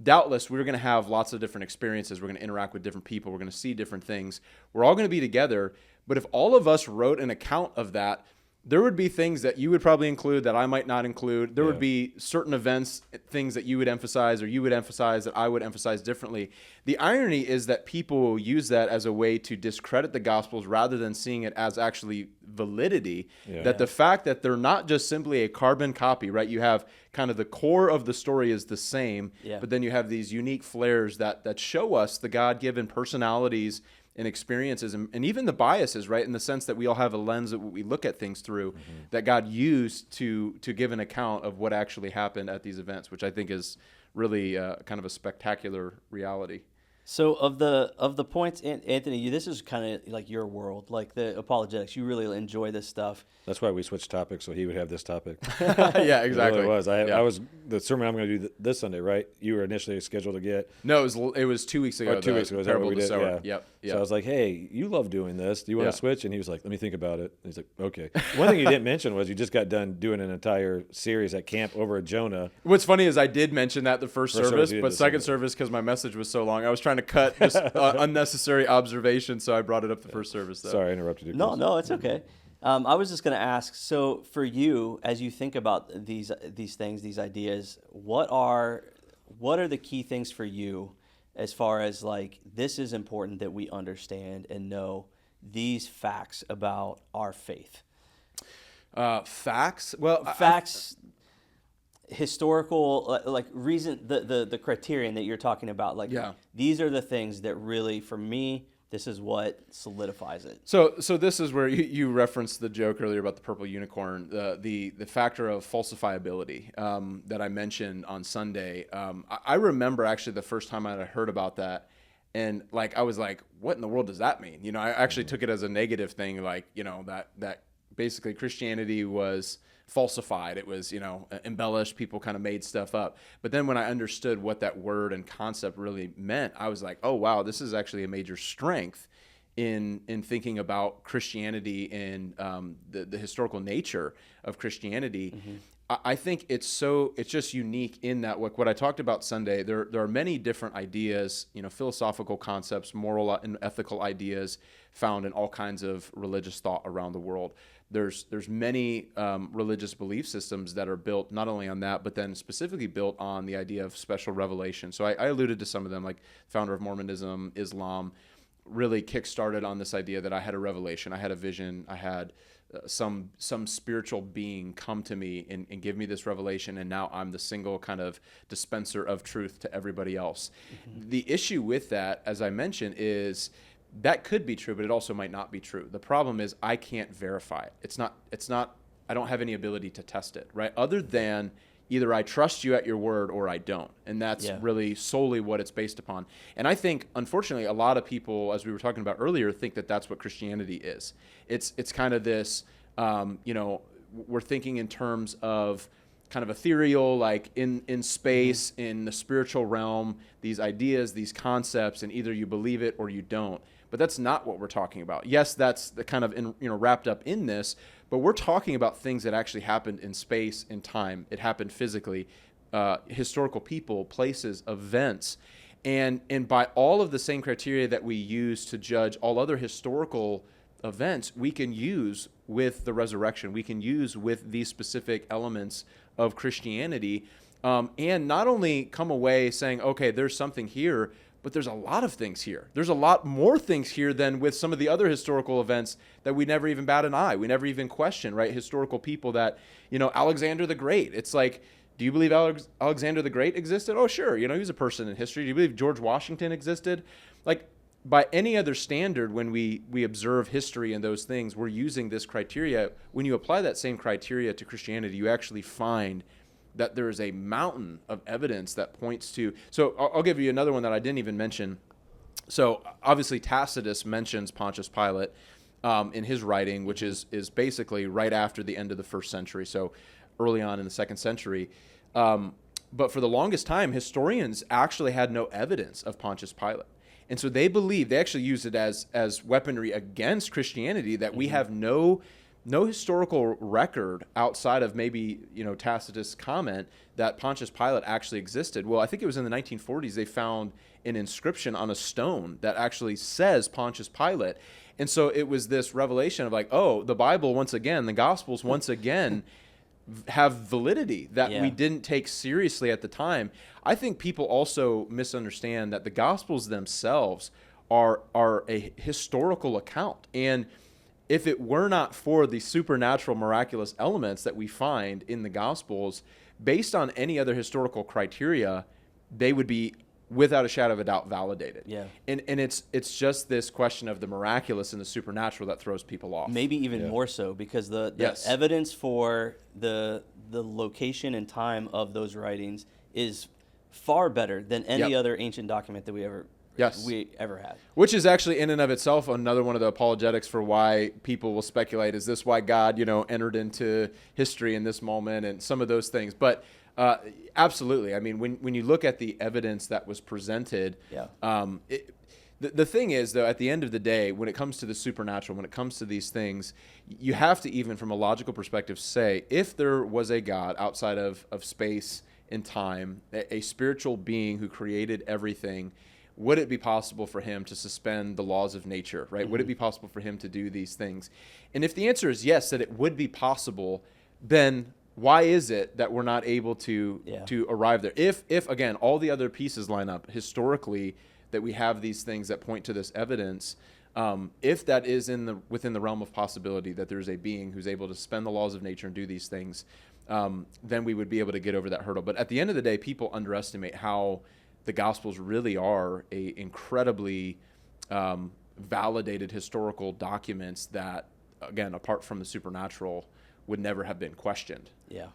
Doubtless, we're going to have lots of different experiences. We're going to interact with different people. We're going to see different things. We're all going to be together. But if all of us wrote an account of that, there would be things that you would probably include that I might not include. There would be certain events, things that you would emphasize or you would emphasize that I would emphasize differently. The irony is that people will use that as a way to discredit the Gospels rather than seeing it as actually validity. That the fact that they're not just simply a carbon copy, right? You have kind of the core of the story is the same, but then you have these unique flares that show us the God-given personalities and experiences and even the biases, right? In the sense that we all have a lens that we look at things through that God used to give an account of what actually happened at these events, which I think is really kind of a spectacular reality. So of the points, Anthony, this is kind of like your world, like the apologetics. You really enjoy this stuff. That's why we switched topics, so he would have this topic. Yeah, exactly. It really was. I was the sermon I'm going to do this Sunday, right? You were initially scheduled to get. No, it was 2 weeks ago. 2 weeks ago. Is that what we did? Yeah. Yep. So I was like, hey, you love doing this. Do you want to switch? And he was like, let me think about it. And he's like, okay. One thing you didn't mention was you just got done doing an entire series at camp over at Jonah. What's funny is I did mention that the first service, but second service, because my message was so long, I was trying to cut just unnecessary observation, so I brought it up the first service. Though. Sorry, I interrupted you. No, it's okay. I was just going to ask, so for you, as you think about these things, these ideas, what are the key things for you as far as like, this is important that we understand and know these facts about our faith? Facts? Well, facts, historical, like reason, the criterion that you're talking about, like these are the things that really, for me, this is what solidifies it. So this is where you referenced the joke earlier about the purple unicorn, the factor of falsifiability that I mentioned on Sunday. I remember actually the first time I had heard about that, and like I was like, what in the world does that mean? You know, I actually took it as a negative thing, like, you know, that basically Christianity was falsified. It was, you know, embellished. People kind of made stuff up. But then when I understood what that word and concept really meant, I was like, oh, wow, this is actually a major strength in thinking about Christianity and the historical nature of Christianity. Mm-hmm. I think it's just unique in that what I talked about Sunday, there are many different ideas, you know, philosophical concepts, moral and ethical ideas found in all kinds of religious thought around the world. There's many religious belief systems that are built not only on that, but then specifically built on the idea of special revelation. So I alluded to some of them, like founder of Mormonism, Islam, really kickstarted on this idea that I had a revelation, I had a vision, I had some spiritual being come to me and give me this revelation, and now I'm the single kind of dispenser of truth to everybody else. Mm-hmm. The issue with that, as I mentioned, is that could be true, but it also might not be true. The problem is I can't verify it. It's not, I don't have any ability to test it, right? Other than either I trust you at your word or I don't. And that's really solely what it's based upon. And I think, unfortunately, a lot of people, as we were talking about earlier, think that that's what Christianity is. It's kind of this, you know, we're thinking in terms of kind of ethereal, like in space, in the spiritual realm, these ideas, these concepts, and either you believe it or you don't. But that's not what we're talking about. Yes, that's the kind of wrapped up in this, but we're talking about things that actually happened in space and time. It happened physically, historical people, places, events, and by all of the same criteria that we use to judge all other historical events, we can use with the resurrection. We can use with these specific elements of Christianity, and not only come away saying, okay, there's something here, but there's a lot of things here. There's a lot more things here than with some of the other historical events that we never even bat an eye. We never even question, right? Historical people that, you know, Alexander the Great. It's like, do you believe Alexander the Great existed? Oh, sure. You know, he was a person in history. Do you believe George Washington existed? Like, by any other standard, when we observe history and those things, we're using this criteria. When you apply that same criteria to Christianity, you actually find that there is a mountain of evidence that points to. So I'll give you another one that I didn't even mention. So obviously Tacitus mentions Pontius Pilate in his writing, which is basically right after the end of the first century, so early on in the second century. But for the longest time, historians actually had no evidence of Pontius Pilate. And so they actually used it as weaponry against Christianity, that we have no historical record outside of maybe, you know, Tacitus' comment that Pontius Pilate actually existed. Well, I think it was in the 1940s they found an inscription on a stone that actually says Pontius Pilate. And so it was this revelation of like, oh, the Bible once again, the Gospels once again have validity that we didn't take seriously at the time. I think people also misunderstand that the Gospels themselves are a historical account. And if it were not for the supernatural, miraculous elements that we find in the Gospels, based on any other historical criteria, they would be, without a shadow of a doubt, validated. Yeah. And it's just this question of the miraculous and the supernatural that throws people off. Maybe even more so, because the evidence for the location and time of those writings is far better than any other ancient document that we ever Yes. we ever had. Which is actually in and of itself another one of the apologetics for why people will speculate, is this why God, entered into history in this moment and some of those things. But absolutely. I mean, when you look at the evidence that was presented, the thing is, though, at the end of the day, when it comes to the supernatural, when it comes to these things, you have to, even from a logical perspective, say, if there was a God outside of space and time, a spiritual being who created everything, would it be possible for him to suspend the laws of nature, right? Mm-hmm. Would it be possible for him to do these things? And if the answer is yes, that it would be possible, then why is it that we're not able to arrive there? If again, all the other pieces line up historically, that we have these things that point to this evidence, if that is within the realm of possibility, that there's a being who's able to suspend the laws of nature and do these things, then we would be able to get over that hurdle. But at the end of the day, people underestimate how the Gospels really are a incredibly validated historical documents that, again, apart from the supernatural, would never have been questioned. Yeah.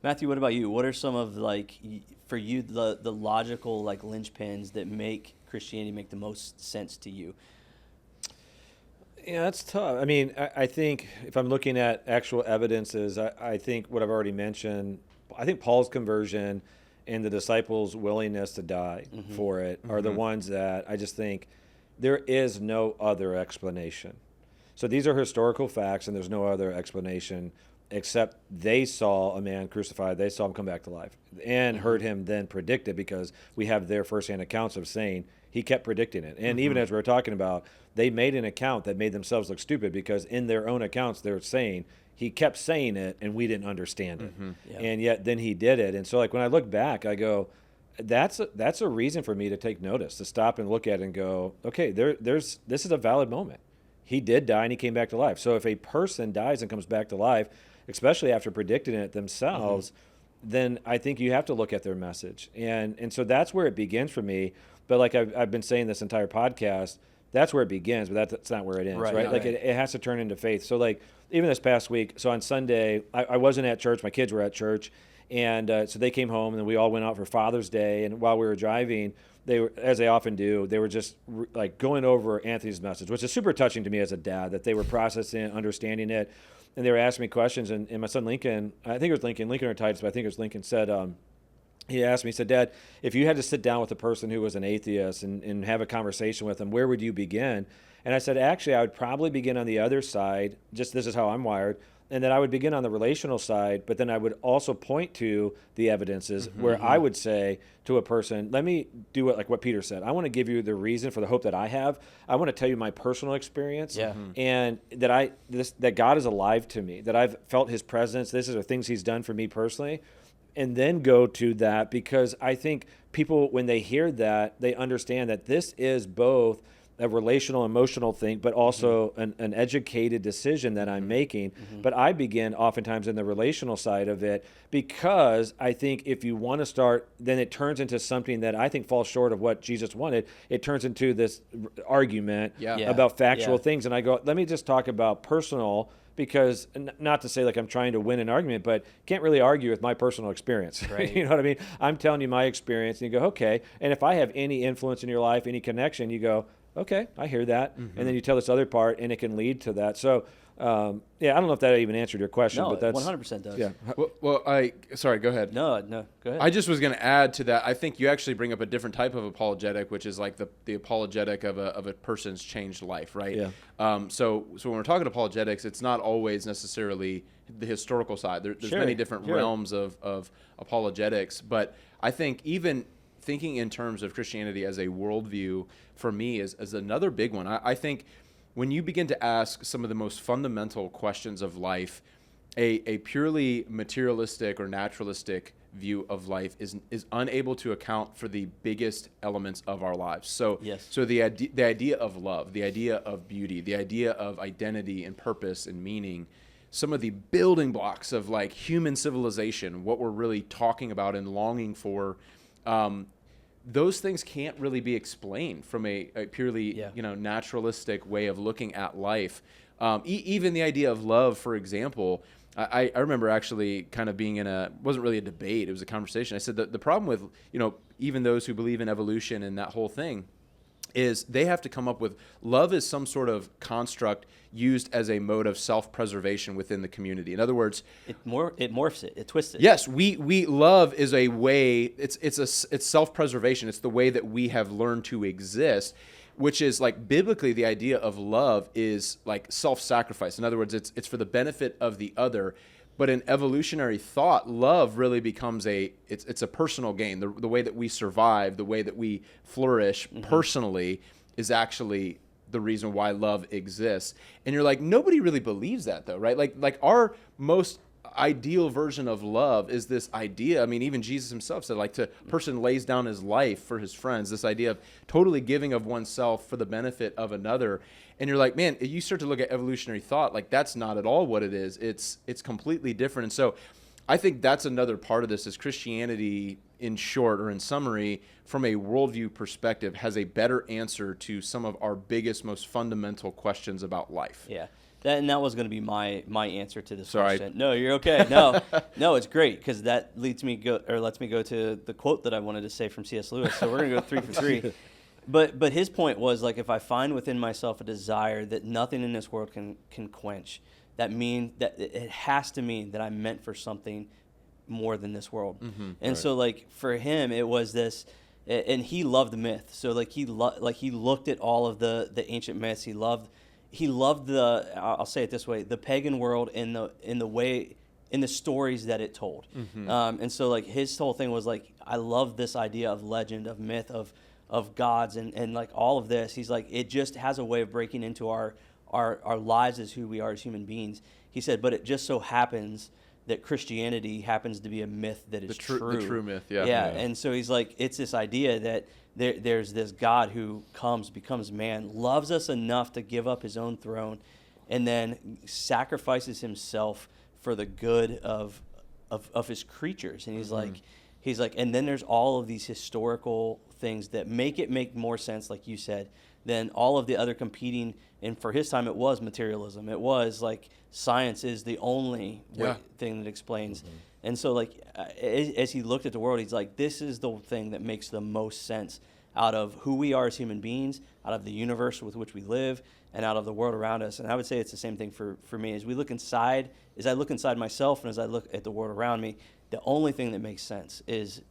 Matthew, what about you? What are some of, for you, the logical, linchpins that make Christianity make the most sense to you? Yeah, that's tough. I mean, I think if I'm looking at actual evidences, I think what I've already mentioned, I think Paul's conversion and the disciples' willingness to die for it are the ones that I just think there is no other explanation. So these are historical facts, and there's no other explanation except they saw a man crucified, they saw him come back to life, and heard him then predict it, because we have their firsthand accounts of saying he kept predicting it. And even as we were talking about, they made an account that made themselves look stupid, because in their own accounts they're saying he kept saying it and we didn't understand it. Yeah. And yet then he did it. And so when I look back, I go, that's a reason for me to take notice, to stop and look at it and go, okay, this is a valid moment. He did die and he came back to life. So if a person dies and comes back to life, especially after predicting it themselves, then I think you have to look at their message. And so that's where it begins for me. But like I've been saying this entire podcast, that's where it begins, but that's not where it ends, right? It has to turn into faith. So even this past week, so on Sunday, I wasn't at church, my kids were at church, and so they came home, and then we all went out for Father's Day, and while we were driving, they were, as they often do, they were just going over Anthony's message, which is super touching to me as a dad, that they were processing it, understanding it, and they were asking me questions, and my son Lincoln, I think it was Lincoln or Titus, but I think it was Lincoln, said, he asked me, he said, Dad, if you had to sit down with a person who was an atheist and have a conversation with them, where would you begin? And I said, actually, I would probably begin on the other side, just this is how I'm wired, and then I would begin on the relational side, but then I would also point to the evidences where I would say to a person, let me do it like what Peter said. I want to give you the reason for the hope that I have. I want to tell you my personal experience, and that God is alive to me, that I've felt his presence. This is the things he's done for me personally. And then go to that, because I think people, when they hear that, they understand that this is both a relational, emotional thing, but also an educated decision that I'm making. But I begin oftentimes in the relational side of it, because I think if you want to start, then it turns into something that I think falls short of what Jesus wanted. It turns into this argument about factual things. And I go, let me just talk about personal, because not to say I'm trying to win an argument, but can't really argue with my personal experience. Right. You know what I mean? I'm telling you my experience, and you go, okay. And if I have any influence in your life, any connection, you go, okay, I hear that. And then you tell this other part, and it can lead to that. So, I don't know if that even answered your question. No, but that's 100% does. Yeah. Well, sorry, go ahead. No, go ahead. I just was going to add to that. I think you actually bring up a different type of apologetic, which is like the apologetic of a person's changed life, right? Yeah. So when we're talking apologetics, it's not always necessarily the historical side. There's many different realms of apologetics, but I think even thinking in terms of Christianity as a worldview, for me, is another big one. I think when you begin to ask some of the most fundamental questions of life, a purely materialistic or naturalistic view of life is unable to account for the biggest elements of our lives. So the idea of love, the idea of beauty, the idea of identity and purpose and meaning, some of the building blocks of human civilization, what we're really talking about and longing for, those things can't really be explained from a purely naturalistic way of looking at life. Even the idea of love, for example, I remember actually kind of being wasn't really a debate, it was a conversation. I said that the problem with even those who believe in evolution and that whole thing is they have to come up with love is some sort of construct used as a mode of self-preservation within the community. In other words, it morphs it, it twists it. Yes, we love is a way. It's self-preservation. It's the way that we have learned to exist, which is like biblically the idea of love is like self-sacrifice. In other words, it's for the benefit of the other. But in evolutionary thought, love really becomes it's a personal gain. The way that we survive, the way that we flourish personally is actually the reason why love exists. And you're like, nobody really believes that though, right? Like our most ideal version of love is this idea. I mean, even Jesus himself said, like, a person lays down his life for his friends, this idea of totally giving of oneself for the benefit of another. And you're like, man, you start to look at evolutionary thought, like that's not at all what it is. It's completely different. And so I think that's another part of this is Christianity, in short or in summary, from a worldview perspective, has a better answer to some of our biggest, most fundamental questions about life. Yeah. That was going to be my answer to this Sorry. question. No, you're okay. No, it's great because that lets me go to the quote that I wanted to say from C.S. Lewis. So we're going to go 3 for 3. But his point was, like, if I find within myself a desire that nothing in this world can quench, that it has to mean that I'm meant for something more than this world. And so, like, for him, it was this, and he loved myth. So like he looked at all of the ancient myths. He loved the, I'll say it this way, the pagan world in the stories that it told. And so like his whole thing was like, I love this idea of legend, of myth, of gods and like all of this. He's like, it just has a way of breaking into our lives as who we are as human beings. He said, but it just so happens that Christianity happens to be a myth that is true. The true myth, yeah. Yeah, and so he's like, it's this idea that there's this God who becomes man, loves us enough to give up his own throne, and then sacrifices himself for the good of his creatures. And he's like, and then there's all of these historical things that make more sense, like you said, than all of the other competing. And for his time, it was materialism. It was like science is the only thing that explains. And so, like, as he looked at the world, he's like, this is the thing that makes the most sense out of who we are as human beings, out of the universe with which we live, and out of the world around us. And I would say it's the same thing for me. As I look inside myself and as I look at the world around me, the only thing that makes sense is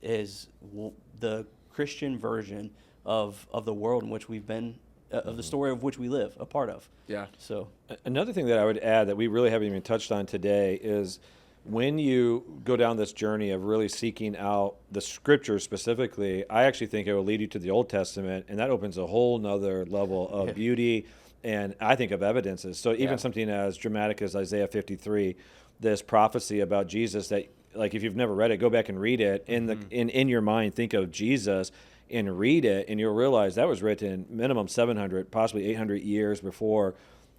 the Christian version of the world in which we've been, of the story of which we live, a part of. Yeah. So another thing that I would add that we really haven't even touched on today is when you go down this journey of really seeking out the scriptures specifically, I actually think it will lead you to the Old Testament, and that opens a whole nother level of beauty and I think of evidences. So even something as dramatic as Isaiah 53, this prophecy about Jesus that, like, if you've never read it, go back and read it. In your mind, think of Jesus and read it, and you'll realize that was written minimum 700, possibly 800 years before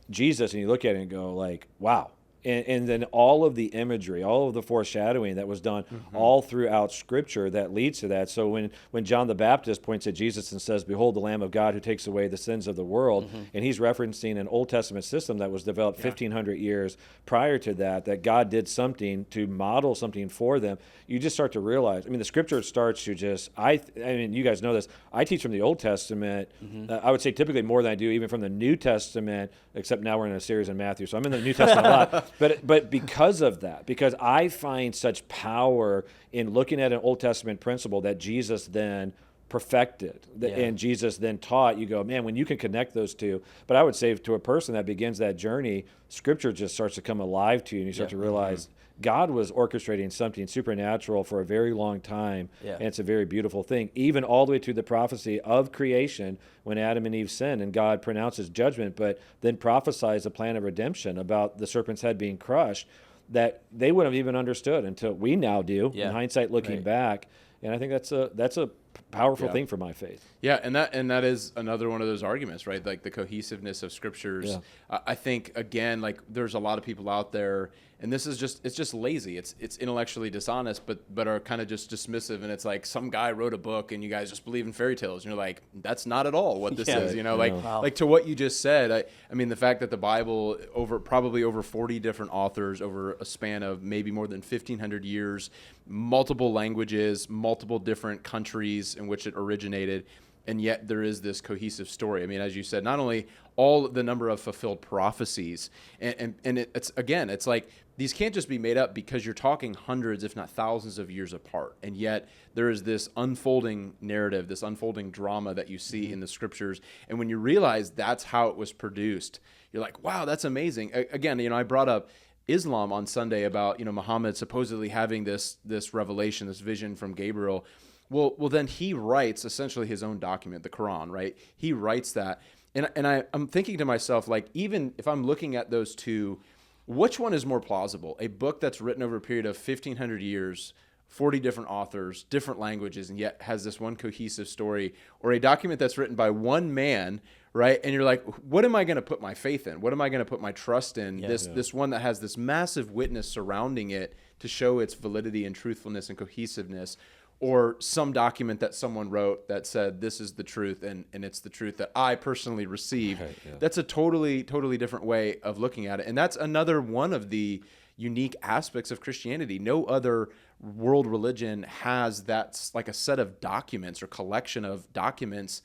Jesus, and you look at it and go like, wow. And then all of the imagery, all of the foreshadowing that was done all throughout Scripture that leads to that. So when John the Baptist points at Jesus and says, behold the Lamb of God who takes away the sins of the world, and he's referencing an Old Testament system that was developed 1,500 years prior to that God did something to model something for them, you just start to realize, I mean, the Scripture starts to just, I mean, you guys know this, I teach from the Old Testament, I would say typically more than I do even from the New Testament, except now we're in a series in Matthew, so I'm in the New Testament a lot. But because of that, because I find such power in looking at an Old Testament principle that Jesus then perfected and Jesus then taught, you go, man, when you can connect those two. But I would say to a person that begins that journey, Scripture just starts to come alive to you, and you start to realize God was orchestrating something supernatural for a very long time, and it's a very beautiful thing, even all the way to the prophecy of creation when Adam and Eve sinned and God pronounces judgment, but then prophesies a plan of redemption about the serpent's head being crushed that they wouldn't have even understood until we now do, in hindsight looking back. And I think that's a powerful thing for my faith. Yeah, and that is another one of those arguments, right? Like the cohesiveness of scriptures. Yeah. I think, again, like there's a lot of people out there, and this is it's just lazy. It's intellectually dishonest, but are kind of just dismissive. And it's like some guy wrote a book, and you guys just believe in fairy tales, and you're like, that's not at all what this is. You know, like to what you just said. I mean, the fact that the Bible probably over 40 different authors over a span of maybe more than 1,500 years, multiple languages, multiple different countries in which it originated. and yet there is this cohesive story. I mean, as you said, not only all the number of fulfilled prophecies, and it's like these can't just be made up because you're talking hundreds, if not thousands of years apart. And yet there is this unfolding narrative, this unfolding drama that you see in the scriptures. And when you realize that's how it was produced, you're like, wow, that's amazing. Again, I brought up Islam on Sunday about, Muhammad supposedly having this revelation, this vision from Gabriel. Well, then he writes essentially his own document, the Quran, right? He writes that. And I'm thinking to myself, like, even if I'm looking at those two, which one is more plausible? A book that's written over a period of 1,500 years, 40 different authors, different languages, and yet has this one cohesive story, or a document that's written by one man, right? And you're like, what am I going to put my faith in? What am I going to put my trust in? This one that has this massive witness surrounding it to show its validity and truthfulness and cohesiveness, or some document that someone wrote that said, this is the truth, and it's the truth that I personally received. Right, yeah. That's a totally different way of looking at it. And that's another one of the unique aspects of Christianity. No other world religion has that, like a set of documents or collection of documents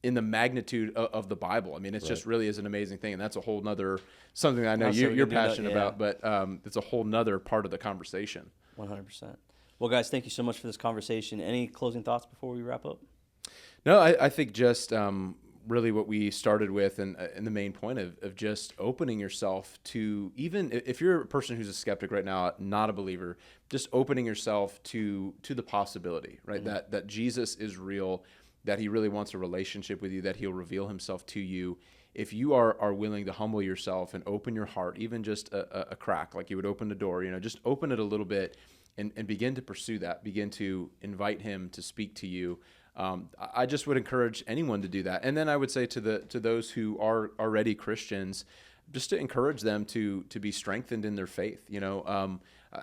in the magnitude of the Bible. I mean, it's just really is an amazing thing. And that's a whole nother, something I know you're passionate about, but it's a whole nother part of the conversation. 100%. Well, guys, thank you so much for this conversation. Any closing thoughts before we wrap up? No, I think just really what we started with and the main point of just opening yourself to, even if you're a person who's a skeptic right now, not a believer, just opening yourself to the possibility, right? Mm-hmm. That Jesus is real, that he really wants a relationship with you, that he'll reveal himself to you. If you are willing to humble yourself and open your heart, even just a crack, like you would open the door, just open it a little bit and begin to pursue that, begin to invite him to speak to you. I just would encourage anyone to do that. And then I would say to those who are already Christians, just to encourage them to be strengthened in their faith.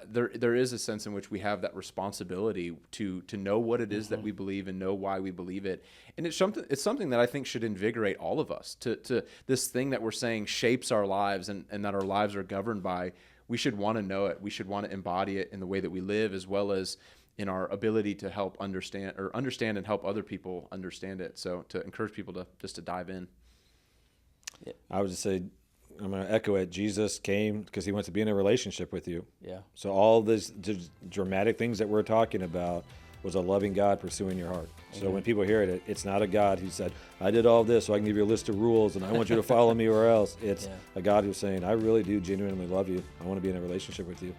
There is a sense in which we have that responsibility to know what it is that we believe and know why we believe it. And it's something that I think should invigorate all of us to this thing that we're saying shapes our lives and that our lives are governed by. We should want to know it. We should want to embody it in the way that we live, as well as in our ability to help understand and help other people understand it. So to encourage people to dive in. Yeah. I would just say, I'm going to echo it. Jesus came because he wants to be in a relationship with you. Yeah. So all these dramatic things that we're talking about was a loving God pursuing your heart. So when people hear it, it's not a God who said, I did all this so I can give you a list of rules and I want you to follow me or else. It's a God who's saying, I really do genuinely love you. I want to be in a relationship with you.